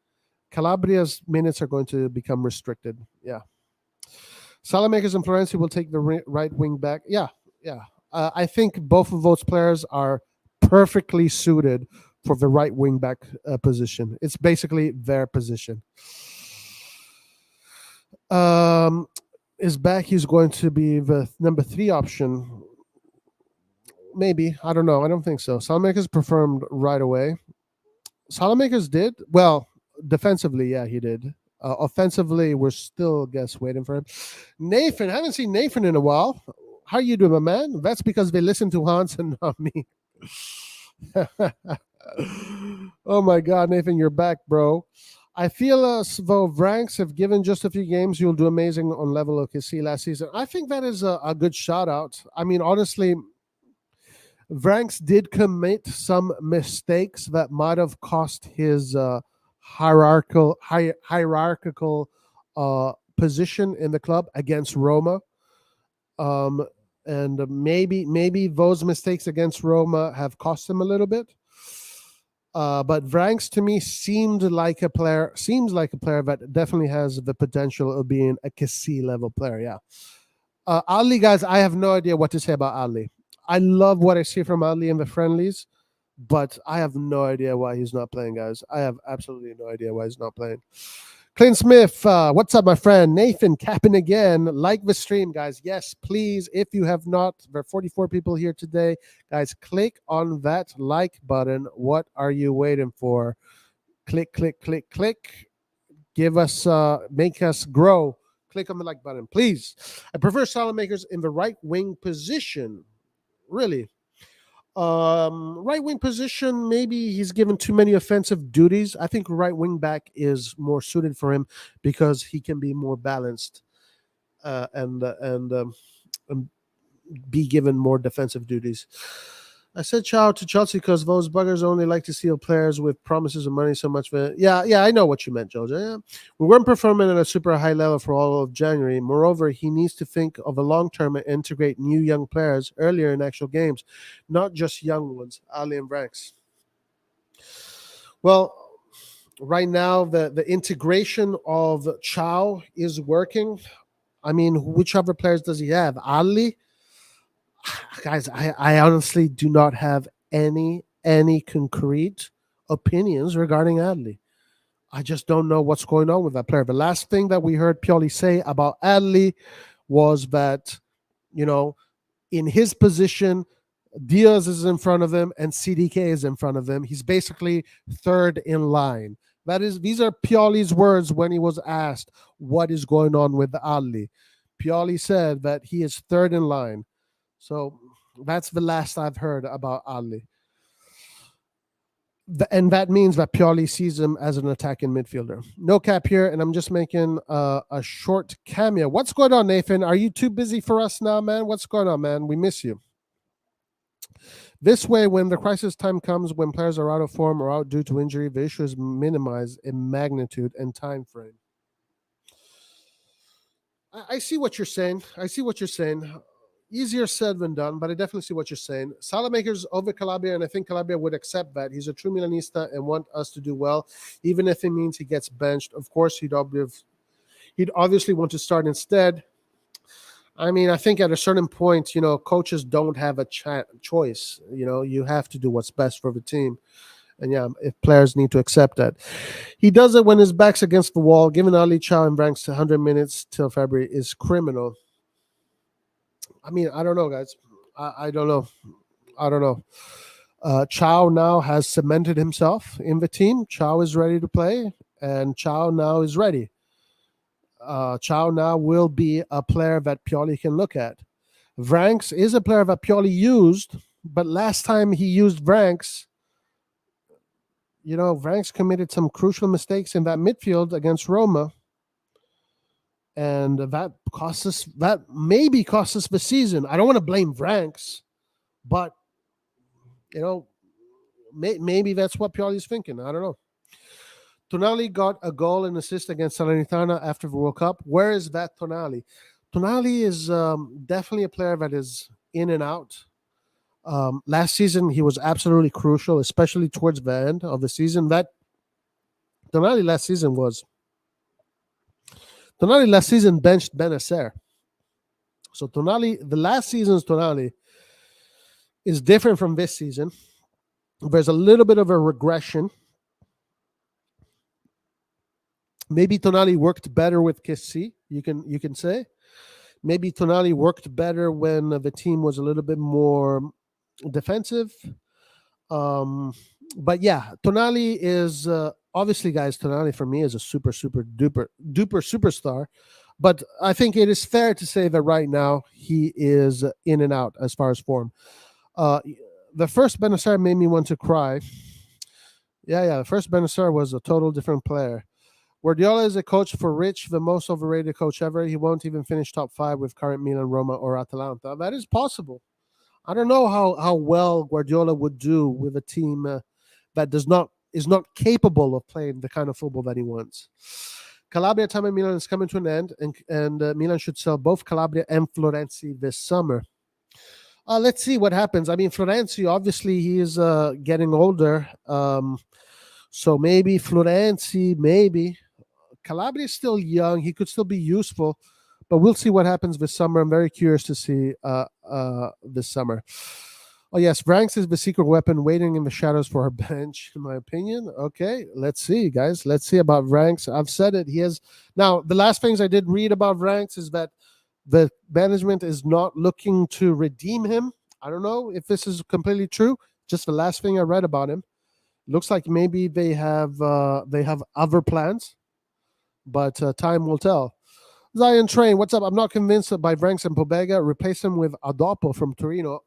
Calabria's minutes are going to become restricted. Yeah, Salamakers and Florenzi will take the right wing back. Yeah, yeah. I think both of those players are perfectly suited for the right wing back position. It's basically their position. Is back. He's going to be the number 3 option. Maybe. I don't know. I don't think so. Salamakers performed right away. Salamakers did. Well, defensively, yeah, he did. Offensively, we're still, waiting for him. Nathan, I haven't seen Nathan in a while. How you doing, my man? That's because they listen to Hans and not me. Oh my God, Nathan, you're back, bro. I feel as though Vranks have given just a few games, you'll do amazing on level of KC last season. I think that is a good shout out. I mean, honestly, Vranks did commit some mistakes that might have cost his hierarchical position in the club against Roma. Um, and maybe those mistakes against Roma have cost him a little bit. But Vranks to me seems like a player that definitely has the potential of being a Kessie level player. Yeah. Ali, guys, I have no idea what to say about Ali. I love what I see from Ali in the friendlies, but I have no idea why he's not playing, guys. I have absolutely no idea why he's not playing. Clint Smith, what's up, my friend? Nathan capping again. Like the stream, guys. Yes, please. If you have not, there are 44 people here today. Guys, click on that like button. What are you waiting for? Click, click, click, click. Give us, make us grow. Click on the like button, please. I prefer Salamakers in the right wing position. Really, right wing position, maybe he's given too many offensive duties. I think right wing back is more suited for him because he can be more balanced and be given more defensive duties. I said ciao to Chelsea because those buggers only like to steal players with promises of money so much. Yeah, I know what you meant, Jojo. Yeah. We weren't performing at a super high level for all of January. Moreover, he needs to think of a long term and integrate new young players earlier in actual games, not just young ones, Ali and Branks. Well, right now, the integration of Chow is working. I mean, which other players does he have? Ali? Guys, I honestly do not have any concrete opinions regarding Adley. I just don't know what's going on with that player. The last thing that we heard Pioli say about Adley was that, you know, in his position, Diaz is in front of him and CDK is in front of him. He's basically third in line. These are Pioli's words when he was asked what is going on with Ali. Pioli said that he is third in line. So that's the last I've heard about Ali. And that means that Pioli sees him as an attacking midfielder. No cap here, and I'm just making a short cameo. What's going on, Nathan? Are you too busy for us now, man? What's going on, man? We miss you. This way, when the crisis time comes, when players are out of form or out due to injury, the issue is minimized in magnitude and time frame. I see what you're saying. Easier said than done, but I definitely see what you're saying. Salamakers over Calabria, and I think Calabria would accept that. He's a true Milanista and want us to do well, even if it means he gets benched. Of course, he'd obviously want to start instead. I mean, I think at a certain point, coaches don't have a choice. You have to do what's best for the team. And yeah, if players need to accept that. He does it when his back's against the wall. Giving Ali Chow and Branks 100 minutes till February is criminal. I mean, I don't know, guys. I don't know. Chow now has cemented himself in the team. Chow is ready to play, and Chow now is ready. Chow now will be a player that Pioli can look at. Vranks is a player that Pioli used, but last time he used Vranks, Vranks committed some crucial mistakes in that midfield against Roma. And that maybe cost us the season. I don't want to blame Vranks, but maybe that's what Pioli's thinking. I don't know. Tonali got a goal and assist against Salernitana after the World Cup. Where is that Tonali? Tonali is definitely a player that is in and out. Last season, he was absolutely crucial, especially towards the end of the season. That Tonali last season benched Benacer. So the last season's Tonali is different from this season. There's a little bit of a regression. Maybe Tonali worked better with Kessie, you can say. Maybe Tonali worked better when the team was a little bit more defensive. But yeah, Tonali is obviously, guys. Tonali for me is a super duper superstar. But I think it is fair to say that right now he is in and out as far as form. The first Benacer made me want to cry. Yeah. The first Benacer was a total different player. Guardiola is a coach for Rich, the most overrated coach ever. He won't even finish top 5 with current Milan, Roma, or Atalanta. That is possible. I don't know how well Guardiola would do with a team that is not capable of playing the kind of football that he wants. Calabria time in Milan is coming to an end, and Milan should sell both Calabria and Florenzi this summer. Let's see what happens. I mean, Florenzi, obviously, he is getting older. So maybe Florenzi, maybe. Calabria is still young. He could still be useful. But we'll see what happens this summer. I'm very curious to see this summer. Oh yes, Vranks is the secret weapon waiting in the shadows for our bench, in my opinion. Okay, let's see, guys. Let's see about Vranks. I've said it. He has now the last things I did read about Vranks is that the management is not looking to redeem him. I don't know if this is completely true. Just the last thing I read about him. Looks like maybe they have other plans, but time will tell. Zion Train, what's up? I'm not convinced that by Vranks and Pobega. Replace him with Adopo from Torino.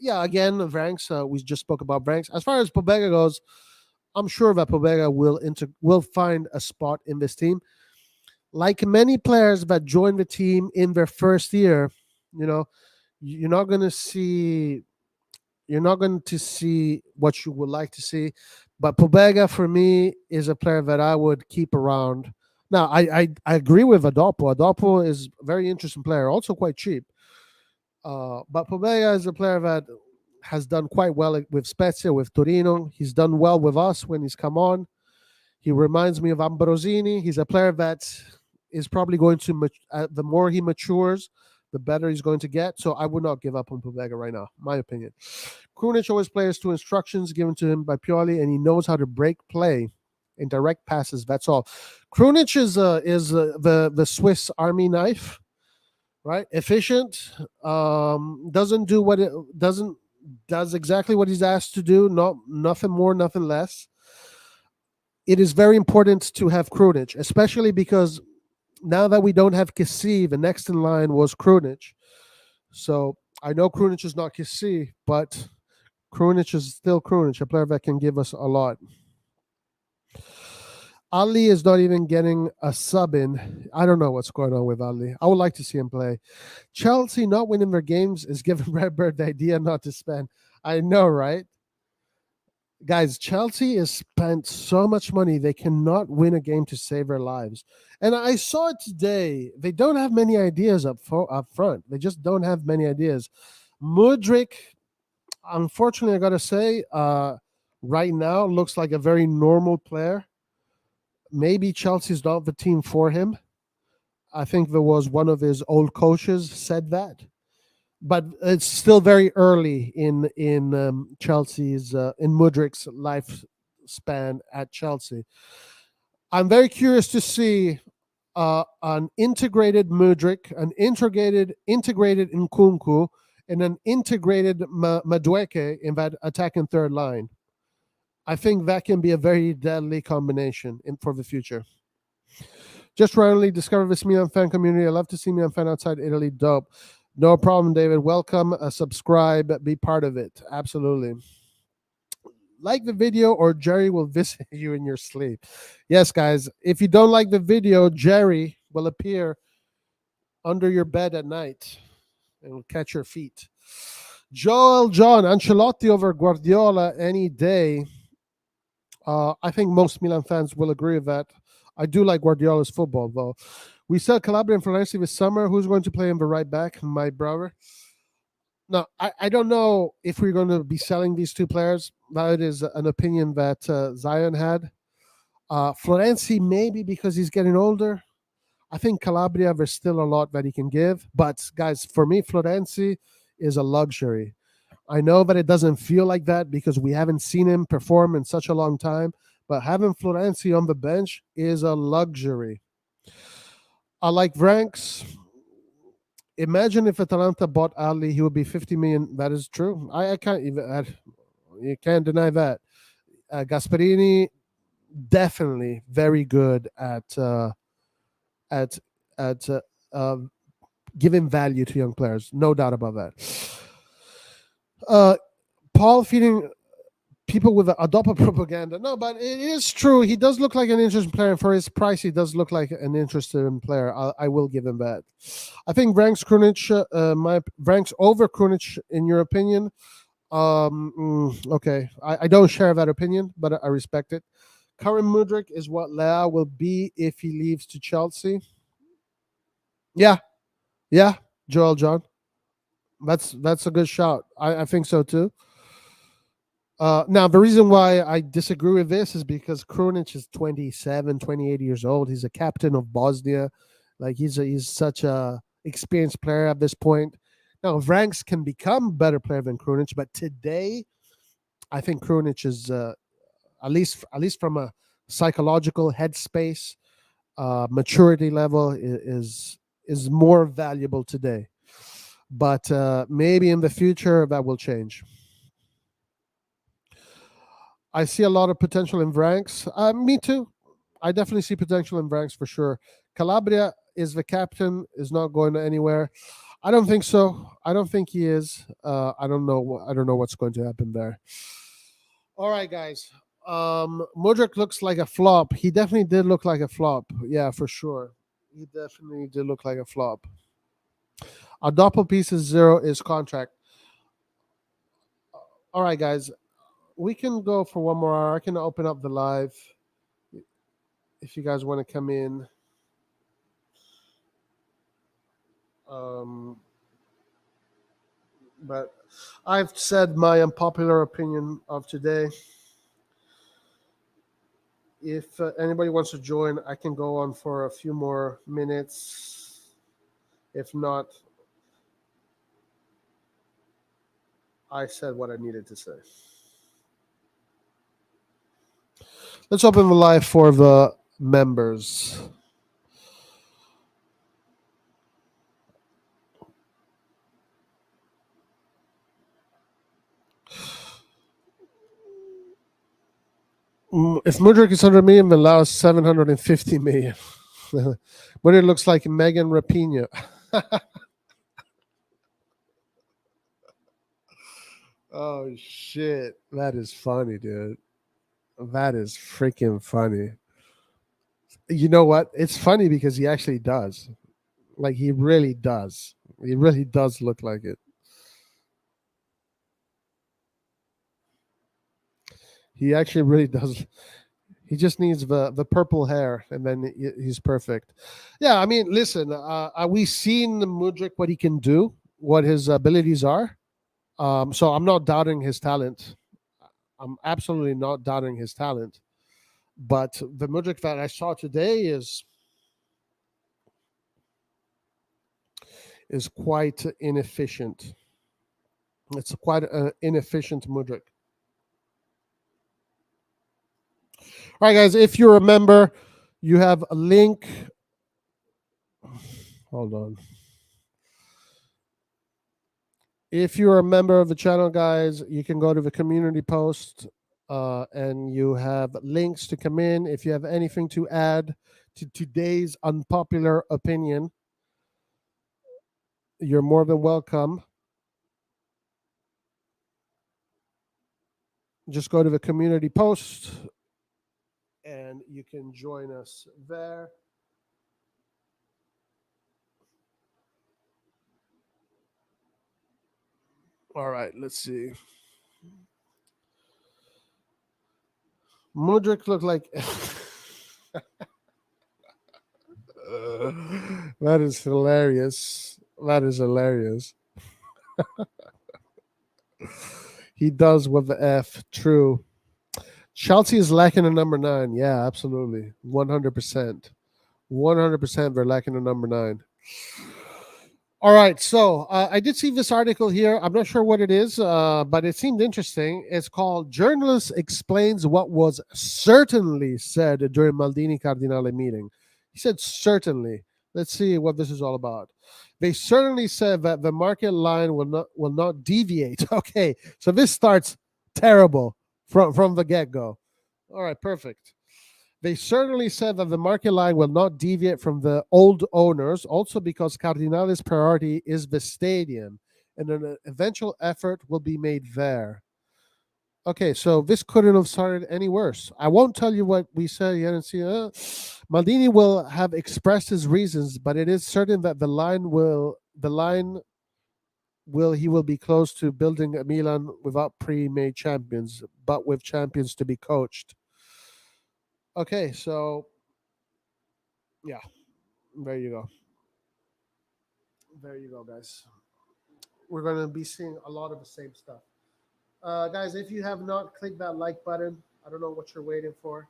Yeah, again, Vranks. We just spoke about Vranks. As far as Pobega goes, I'm sure that Pobega will find a spot in this team. Like many players that join the team in their first year, you know, you're not going to see what you would like to see. But Pobega for me is a player that I would keep around. Now I agree with Adopo. Adopo is a very interesting player, also quite cheap. But Pobega is a player that has done quite well with Spezia, with Torino. He's done well with us when he's come on. He reminds me of Ambrosini. He's a player that is probably going to, the more he matures, the better he's going to get. So I would not give up on Pobega right now, my opinion. Krunic always plays to instructions given to him by Pioli, and he knows how to break play and direct passes. That's all. Krunic is the Swiss Army knife, right? Efficient, doesn't do what it does exactly what he's asked to do. Nothing more, nothing less. It is very important to have Krunic, especially because now that we don't have Kessie, the next in line was Krunic. So I know Krunic is not Kessie, but Krunic is still Krunic, a player that can give us a lot. Ali is not even getting a sub in. I don't know what's going on with Ali. I would like to see him play. Chelsea not winning their games is giving Redbird the idea not to spend. I know, right? Guys, Chelsea has spent so much money, they cannot win a game to save their lives. And I saw it today. They don't have many ideas up front. They just don't have many ideas. Mudryk, unfortunately, I got to say, right now looks like a very normal player. Maybe Chelsea's not the team for him. I think there was one of his old coaches said that. But it's still very early in Chelsea's in Mudryk's lifespan at Chelsea. I'm very curious to see an integrated Mudryk, an integrated Nkunku, and an integrated Madueke in that attacking third line. I think that can be a very deadly combination for the future. Just randomly discovered this Milan fan community. I love to see Milan fan outside Italy. Dope. No problem, David. Welcome. Subscribe. Be part of it. Absolutely. Like the video or Jerry will visit you in your sleep. Yes, guys. If you don't like the video, Jerry will appear under your bed at night and will catch your feet. Joel John, Ancelotti over Guardiola any day. I think most Milan fans will agree with that. I do like Guardiola's football, though. We sell Calabria and Florenzi this summer. Who's going to play in the right back? My brother. No, I don't know if we're going to be selling these two players. That is an opinion that Zion had. Florenzi, maybe because he's getting older. I think Calabria, there's still a lot that he can give. But, guys, for me, Florenzi is a luxury. I know that it doesn't feel like that because we haven't seen him perform in such a long time. But having Florenzi on the bench is a luxury. I like Vranks. Imagine if Atalanta bought Ali, he would be 50 million. That is true. I can't even. You can't deny that. Gasperini, definitely very good at at at giving value to young players. No doubt about that. Paul feeding people with Adopa propaganda. No, but it is true. He does look like an interesting player. And for his price, he does look like an interesting player. I will give him that. I think Vranks Krunic, my Vranks over Krunic, in your opinion. Okay. I don't share that opinion, but I respect it. Karim Mudryk is what Leao will be if he leaves to Chelsea. Yeah. Yeah, Joel John. That's a good shout. I think so too. Now, the reason why I disagree with this is because Krunic is 27, 28 years old. He's a captain of Bosnia. Like he's such a experienced player at this point. Now, Vranks can become better player than Krunic, but today I think Krunic is at least from a psychological headspace, maturity level is more valuable today. But maybe in the future that will change. I see a lot of potential in Vranks. Me too. I definitely see potential in Vranks for sure. Calabria is the captain, is not going anywhere. I don't think so. I don't think he is. I don't know. I don't know what's going to happen there. All right, guys. Modric looks like a flop. He definitely did look like a flop. Yeah, for sure. He definitely did look like a flop. A doppel piece is zero is contract. All right, guys. We can go for one more hour. I can open up the live if you guys want to come in. Um, but I've said my unpopular opinion of today. If anybody wants to join, I can go on for a few more minutes. If not, I said what I needed to say. Let's open the live for the members. If Mudrik is 100 million, then Lao is 750 million. When it looks like Megan Rapinoe. Oh shit, that is funny, dude. That is freaking funny. You know what? It's funny because he actually does. Like he really does. He really does look like it. He actually really does. He just needs the purple hair, and then he's perfect. Yeah, I mean, listen, we seen Mudrik what he can do, what his abilities are. So I'm not doubting his talent. I'm absolutely not doubting his talent. But the Mudrik that I saw today is quite inefficient. It's quite an inefficient Mudrik. All right, guys, if you remember, you have a link. Hold on. If you're a member of the channel, guys, you can go to the community post and you have links to come in. If you have anything to add to today's unpopular opinion, you're more than welcome. Just go to the community post and you can join us there. All right, let's see. Mudrik looked like. That is hilarious. That is hilarious. He does with the F. True. Chelsea is lacking a number 9. Yeah, absolutely. 100%. 100% they're lacking a number 9. All right, so I did see this article here. I'm not sure what it is, but it seemed interesting. It's called "Journalist Explains What Was Certainly Said During Maldini Cardinale Meeting." He said certainly. Let's see what this is all about. They certainly said that the market line will not deviate. Okay, so this starts terrible from the get go. All right, perfect. They certainly said that the market line will not deviate from the old owners, also because Cardinale's priority is the stadium, and an eventual effort will be made there. Okay, so this couldn't have started any worse. I won't tell you what we said yet and see. Maldini will have expressed his reasons, but it is certain that he will be close to building a Milan without pre-made champions, but with champions to be coached. Okay, so yeah, there you go. There you go, guys. We're going to be seeing a lot of the same stuff. Guys, if you have not clicked that like button, I don't know what you're waiting for.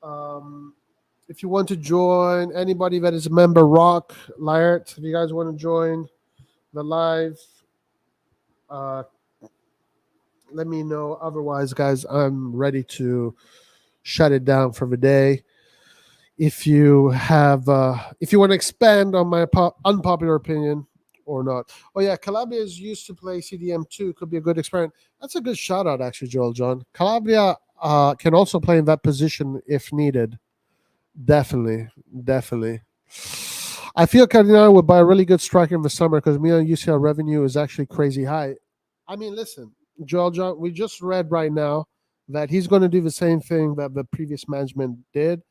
Um, if you want to join, anybody that is a member, Rock, Lyert, if you guys want to join, the live. Uh, Let me know. Otherwise, guys, I'm ready to shut it down for the day. If you want to expand on my unpopular opinion or not. Oh yeah, Calabria is used to play CDM2. Could be a good experiment. That's a good shout out, actually, Joel John. Calabria can also play in that position if needed. Definitely, definitely. I feel Cardinal would buy a really good striker in the summer because Milan UCL revenue is actually crazy high. I mean, listen, Joel John, we just read right now that he's going to do the same thing that the previous management did.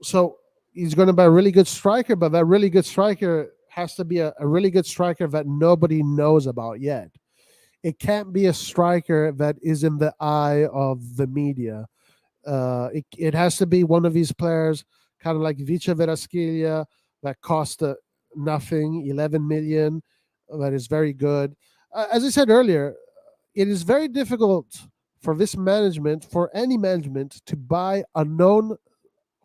So he's going to buy a really good striker, but that really good striker has to be a really good striker that nobody knows about yet. It can't be a striker that is in the eye of the media. It has to be one of these players, kind of like Vice Verasquilla, that cost nothing, 11 million, that is very good. As I said earlier, it is very difficult for this management, for any management, to buy unknown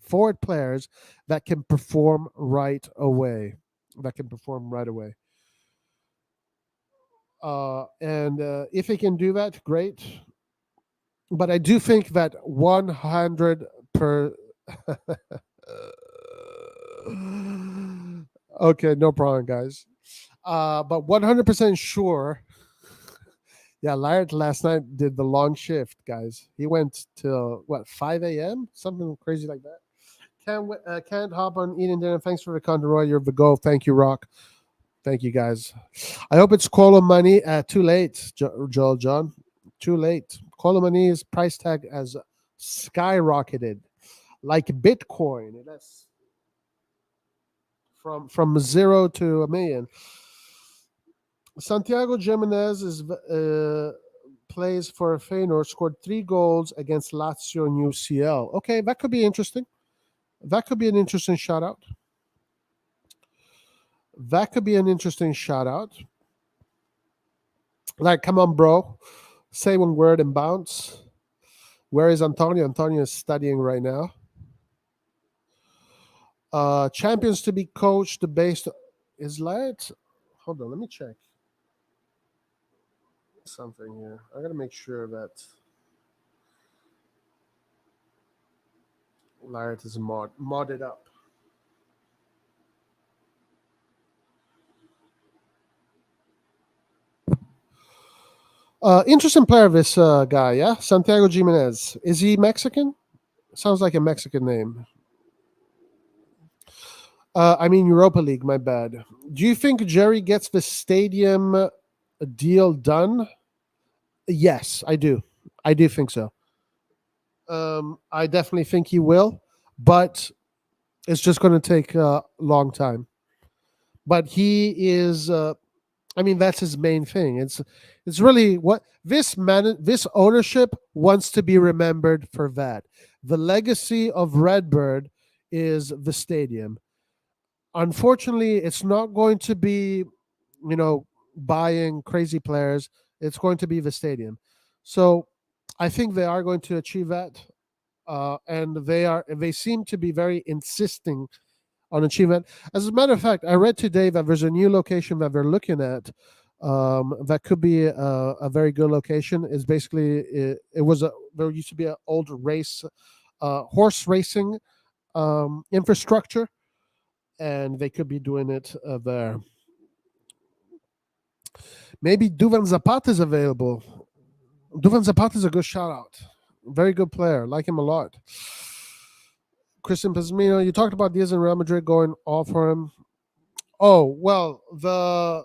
forward players that can perform right away. That can perform right away. And if they can do that, great. But I do think that 100 per. Okay, no problem, guys. But 100% sure. Yeah, Laird last night did the long shift, guys. He went till what 5 a.m. something crazy like that. Can't hop on eating dinner. Thanks for the content, Roy. You're the go. Thank you, Rock. Thank you, guys. I hope it's Colo money. Too late, Joel John. Too late. Colo money's price tag has skyrocketed, like Bitcoin. It has from 0 to 1 million. Santiago Jimenez plays for Feyenoord. Scored 3 goals against Lazio and UCL. Okay, that could be interesting. That could be an interesting shout out. That could be an interesting shout out. Like, come on, bro. Say one word and bounce. Where is Antonio? Antonio is studying right now. Champions to be coached based is Laird. Hold on, let me check something here. I gotta make sure that Laird is modded up. Interesting player, this guy, yeah? Santiago Jimenez. Is he Mexican? Sounds like a Mexican name. I mean, Europa League, my bad. Do you think Jerry gets the stadium deal done? Yes, I do. I do think so. I definitely think he will, but it's just going to take a long time. But he is I mean, that's his main thing. It's really what this ownership wants to be remembered for that. The legacy of Redbird is the stadium. Unfortunately, it's not going to be, buying crazy players. It's going to be the stadium. So I think they are going to achieve that. And they seem to be very insisting on achievement. As a matter of fact, I read today that there's a new location that they're looking at. That could be a very good location. Is basically there used to be an old horse racing infrastructure, and they could be doing it there. Maybe Duvan Zapata is available. Duvan Zapata is a good shout out. Very good player. Like him a lot. Christian Pazmino, you talked about Diaz and Real Madrid going all for him. Oh, well, the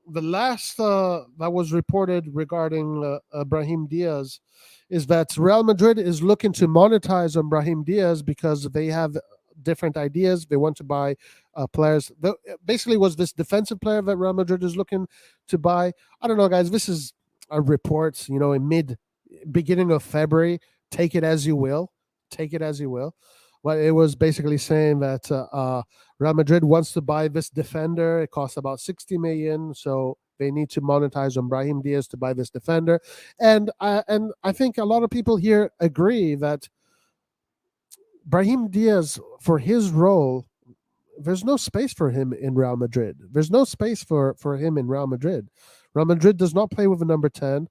last that was reported regarding Brahim Diaz is that Real Madrid is looking to monetize on Brahim Diaz because they have different ideas. They want to buy players. Basically, was this defensive player that Real Madrid is looking to buy? I don't know, guys. This is a report, in beginning of February. Take it as you will. Take it as you will. But it was basically saying that Real Madrid wants to buy this defender. It costs about 60 million, so they need to monetize on Brahim Diaz to buy this defender. And I think a lot of people here agree that Brahim Diaz, for his role, there's no space for him in Real Madrid. There's no space for him in Real Madrid. Real Madrid does not play with a number 10.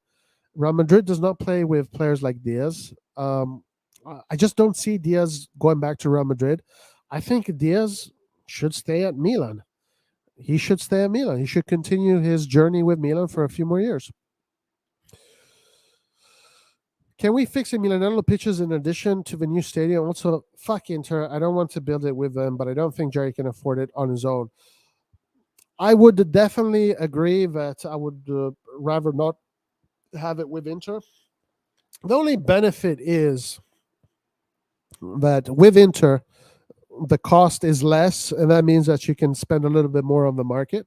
Real Madrid does not play with players like Diaz. I just don't see Diaz going back to Real Madrid. I think Diaz should stay at Milan. He should stay at Milan. He should continue his journey with Milan for a few more years. Can we fix the Milanello pitches in addition to the new stadium? Also, fuck Inter. I don't want to build it with them, but I don't think Jerry can afford it on his own. I would definitely agree that I would rather not have it with Inter. The only benefit is that with Inter, the cost is less, and that means that you can spend a little bit more on the market.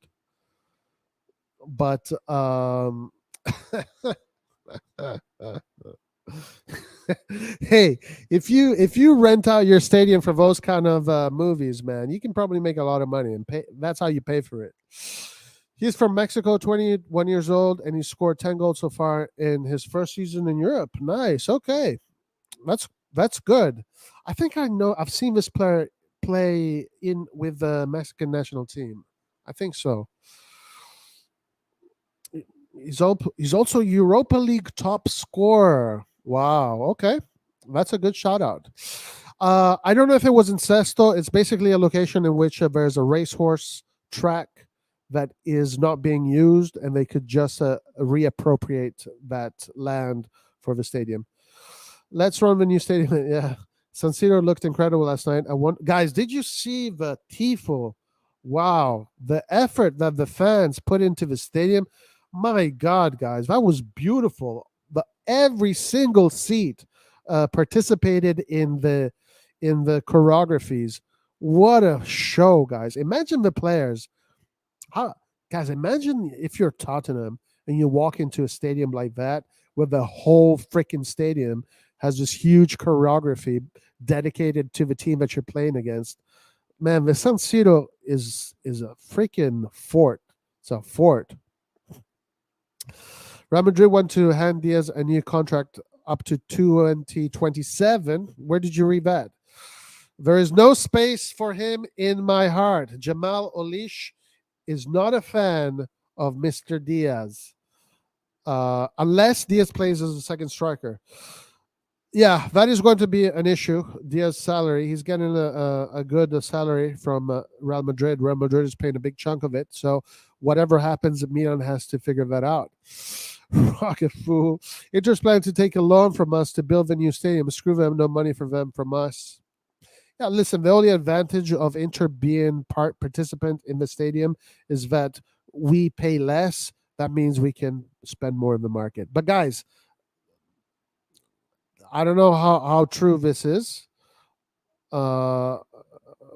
But hey, if you rent out your stadium for those kind of movies, man, you can probably make a lot of money and pay. That's how you pay for it. He's from Mexico, 21 years old, and he scored 10 goals so far in his first season in Europe. Nice. Okay, that's good. I think I know. I've seen this player play in with the Mexican national team. I think so. He's also Europa League top scorer. Wow. Okay, that's a good shout out. I don't know if it was in Sesto. It's basically a location in which there's a racehorse track that is not being used, and they could just reappropriate that land for the stadium. Let's run the new stadium. Yeah, San Siro looked incredible last night. Guys, did you see the tifo? Wow, the effort that the fans put into the stadium. My God, guys, that was beautiful. But every single seat participated in the choreographies. What a show, guys! Imagine the players. How, guys? Imagine if you're Tottenham and you walk into a stadium like that, where the whole freaking stadium has this huge choreography dedicated to the team that you're playing against. Man, the San Siro is a freaking fort. It's a fort. Real Madrid want to hand Diaz a new contract up to 2027. Where did you read that? There is no space for him in my heart. Jamal Olish is not a fan of Mr. Diaz, unless Diaz plays as a second striker. Yeah, that is going to be an issue. Diaz's salary. He's getting a good salary from Real Madrid. Real Madrid is paying a big chunk of it. So whatever happens, Milan has to figure that out. Rocket fool. Inter's planning to take a loan from us to build the new stadium. Screw them, no money for them from us. Yeah, listen, the only advantage of Inter being participant in the stadium is that we pay less. That means we can spend more in the market. But guys, I don't know how true this is, uh,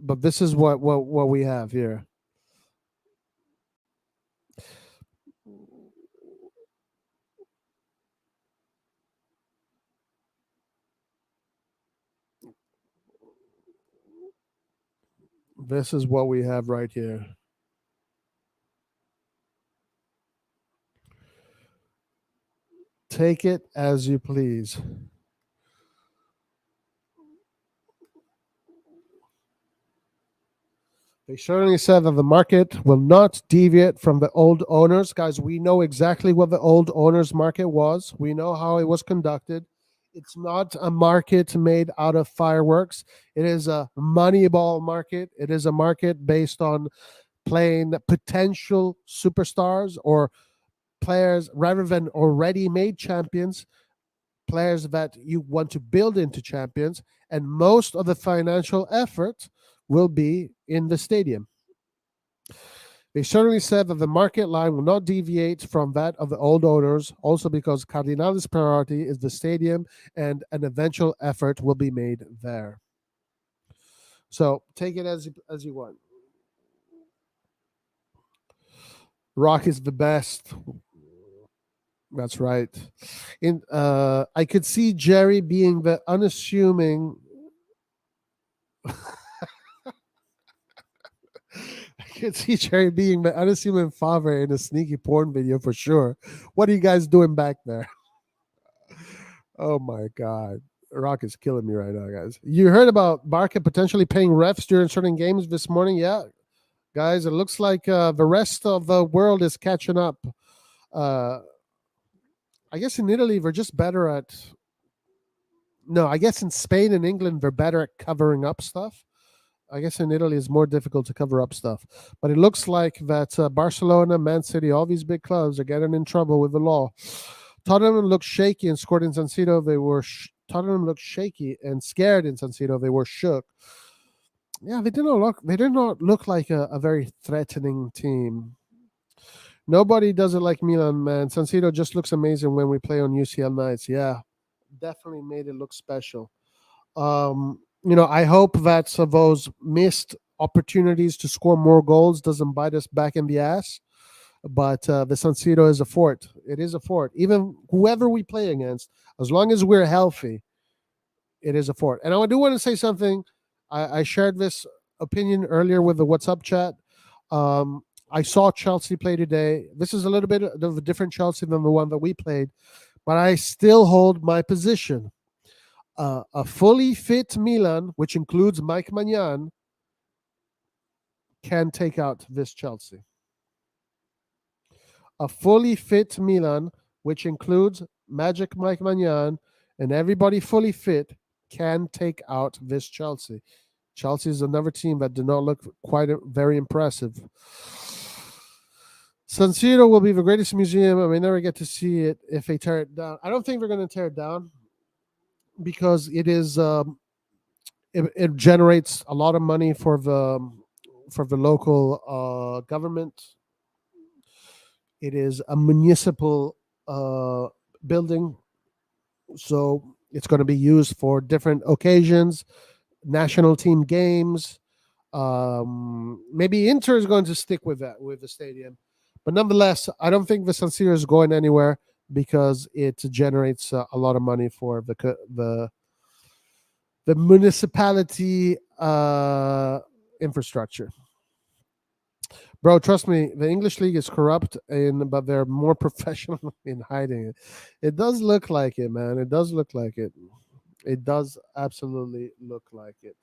but this is what we have here. This is what we have right here. Take it as you please. They certainly said that the market will not deviate from the old owners. Guys, we know exactly what the old owners market was. We know how it was conducted. It's not a market made out of fireworks. It is a moneyball market. It is a market based on playing potential superstars or players rather than already made champions, players that you want to build into champions, and most of the financial effort will be in the stadium. They certainly said that the market line will not deviate from that of the old owners, also because Cardinale's priority is the stadium and an eventual effort will be made there. So take it as you want. Rock is the best. That's right. I could see Jerry being the unassuming. I could see Jerry being the unassuming father in a sneaky porn video for sure. What are you guys doing back there? Oh my god. Rock is killing me right now, guys. You heard about Barca potentially paying refs during certain games this morning? Yeah, guys, it looks like the rest of the world is catching up. Uh, I guess in Italy, they're just better at. No, I guess in Spain and England, they're better at covering up stuff. I guess in Italy, it's more difficult to cover up stuff. But it looks like that Barcelona, Man City, all these big clubs are getting in trouble with the law. Tottenham looked shaky and scored in San Siro. Tottenham looked shaky and scared in San Siro. They were shook. Yeah, they did not look. They did not look like a very threatening team. Nobody does it like Milan, man. San Siro just looks amazing when we play on UCL nights. Yeah, definitely made it look special. I hope that those missed opportunities to score more goals doesn't bite us back in the ass. But the San Siro is a fort. It is a fort. Even whoever we play against, as long as we're healthy, it is a fort. And I do want to say something. I shared this opinion earlier with the WhatsApp chat. I saw Chelsea play today. This is a little bit of a different Chelsea than the one that we played, but I still hold my position. A fully fit Milan, which includes Mike Magnan, can take out this Chelsea. A fully fit Milan, which includes Magic Mike Magnan and everybody fully fit, can take out this Chelsea. Chelsea is another team that did not look very impressive. San Siro will be the greatest museum. I may never get to see it if they tear it down. I don't think they're going to tear it down because it is it generates a lot of money for the local government. It is a municipal building, so it's going to be used for different occasions, national team games. Maybe Inter is going to stick with that, with the stadium. But nonetheless, I don't think the San Siro is going anywhere because it generates a lot of money for the municipality infrastructure. Bro, trust me, the English league is corrupt, but they're more professional in hiding it. It does look like it, man. It does look like it. It does absolutely look like it.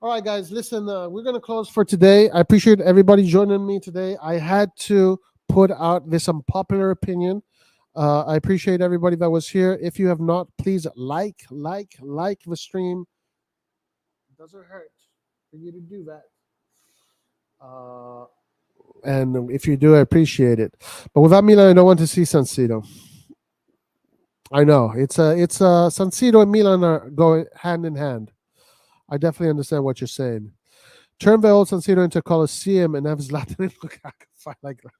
All right, guys, listen, we're going to close for today. I appreciate everybody joining me today. I had to put out this unpopular opinion. I appreciate everybody that was here. If you have not, please like the stream. It doesn't hurt for you to do that. And if you do, I appreciate it. But without Milan, I don't want to see San Siro. I know it's San Siro and Milan are going hand in hand. I definitely understand what you're saying. Turn the old San Siro into a Coliseum and have Zlatan and Lukaku fight like that.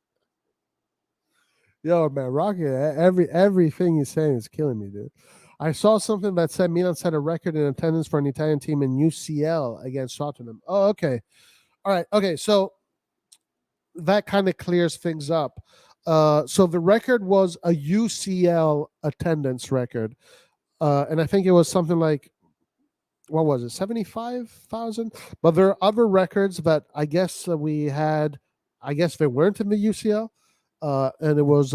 Yo, man, Rocky, everything he's saying is killing me, dude. I saw something that said Milan set a record in attendance for an Italian team in UCL against Tottenham. Oh, okay. All right. Okay. So that kind of clears things up. So the record was a UCL attendance record. And I think it was something like, what was it, 75,000? But there are other records that I guess we had, I guess they weren't in the UCL. And it was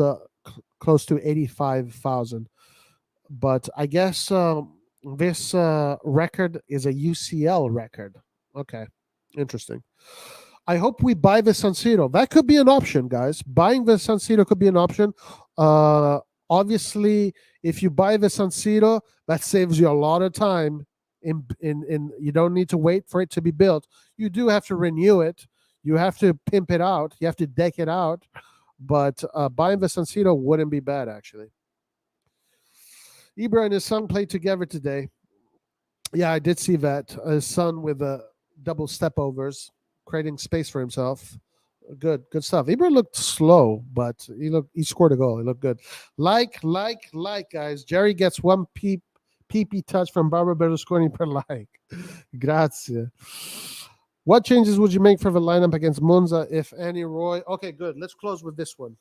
close to 85,000. But I guess this record is a UCL record. Okay, interesting. I hope we buy the San Siro. That could be an option, guys. Buying the San Siro could be an option. Obviously, if you buy the San Siro, that saves you a lot of time. In you don't need to wait for it to be built. You do have to renew it. You have to pimp it out. You have to deck it out. But buying the San Siro wouldn't be bad, actually. Ibra and his son played together today. Yeah, I did see that. His son with double step overs, creating space for himself. Good stuff. Ibra looked slow, but he scored a goal. He looked good. Like, guys. Jerry gets one PP touch from Barbara Berlusconi per like. Grazie. What changes would you make for the lineup against Monza, if any, Roy? Okay, good. Let's close with this one.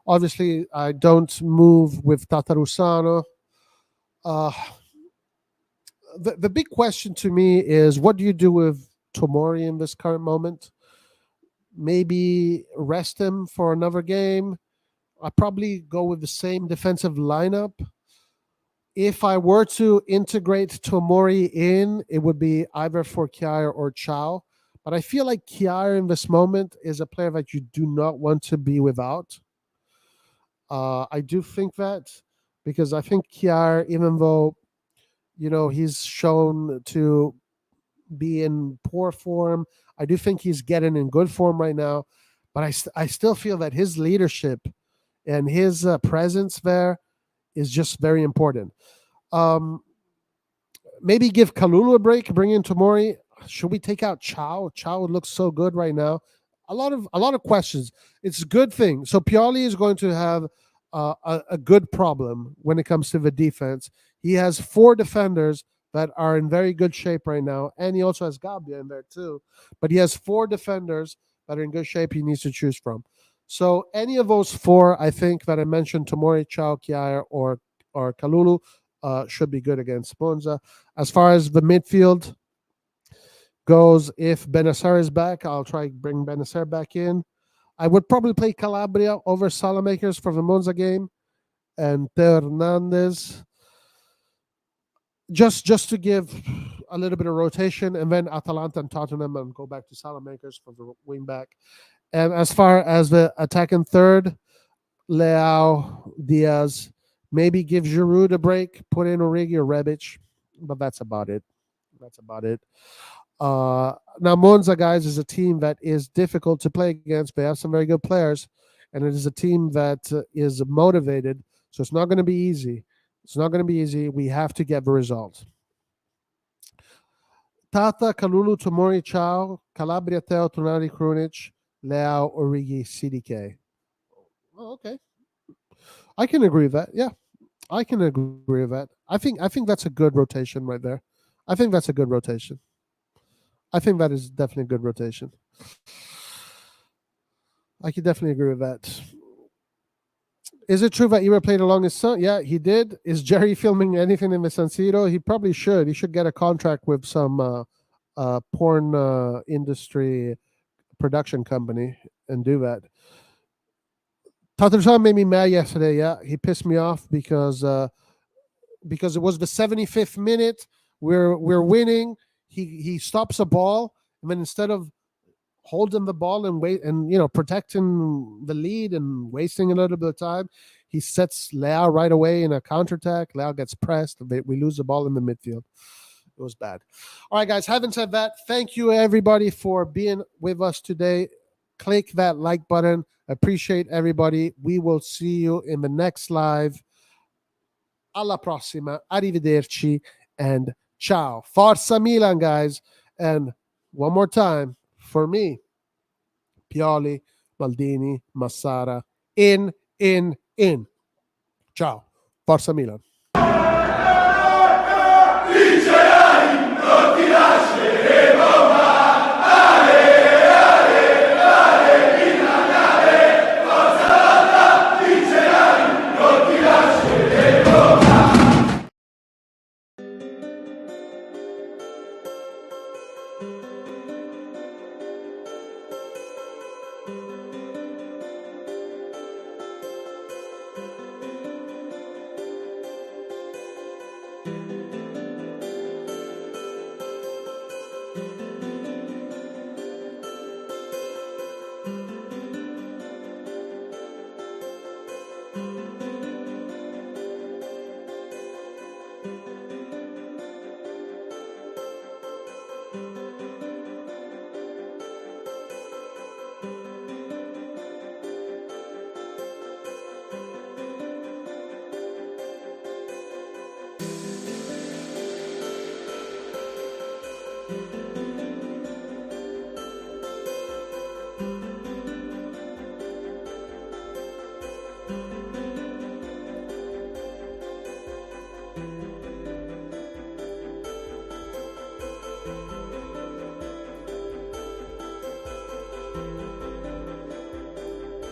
Obviously, I don't move with Tatarusano. The big question to me is, what do you do with Tomori in this current moment? Maybe rest him for another game. I probably go with the same defensive lineup. If I were to integrate Tomori in, it would be either for Kier or Chow. But I feel like Kier in this moment is a player that you do not want to be without. I do think that because I think Kier, even though he's shown to be in poor form, I do think he's getting in good form right now. But I still feel that his leadership and his presence there is just very important. Um, Maybe give Kalulu a break, bring in Tomori. Should we take out Chow? Chow looks so good right now. A lot of questions. It's a good thing. So Pioli is going to have a good problem when it comes to the defense. He has 4 defenders that are in very good shape right now, and he also has Gabbia in there too. But he has 4 defenders that are in good shape. He needs to choose from. So any of those 4, I think that I mentioned, Tomori, Chow, Kiair, or Kalulu, should be good against Monza. As far as the midfield goes, if Benacer is back, I'll try bring Benacer back in. I would probably play Calabria over Salamakers for the Monza game, and Teo Hernandez just to give a little bit of rotation, and then Atalanta and Tottenham, and go back to Salamakers for the wing back. And as far as the attacking third, Leao, Diaz, maybe give Giroud a break, put in Origi or Rebic, but that's about it. That's about it. Now, Monza, guys, is a team that is difficult to play against. They have some very good players, and it is a team that is motivated. So it's not going to be easy. It's not going to be easy. We have to get the result. Tata, Kalulu, Tomori, Chow, Calabria, Teo, Tonali, Krunic, Leao, Origi, CDK. Oh, okay. I can agree with that. Yeah, I can agree with that. I think that's a good rotation right there. I think that's a good rotation. I think that is definitely a good rotation. I can definitely agree with that. Is it true that Ira played along his son? Yeah, he did. Is Jerry filming anything in the San Siro? He probably should. He should get a contract with some porn industry production company and do that. Tatarzan made me mad yesterday. Yeah, he pissed me off because it was the 75th minute. We're winning. He stops a ball, and then instead of holding the ball and wait and protecting the lead and wasting a little bit of time, he sets Leao right away in a counterattack. Leao gets pressed. We lose the ball in the midfield. It was bad. All right, guys. Having said that, thank you everybody for being with us today. Click that like button. Appreciate everybody. We will see you in the next live. Alla prossima. Arrivederci and ciao. Forza Milan, guys. And one more time for me, Pioli, Maldini, Massara, in. Ciao. Forza Milan.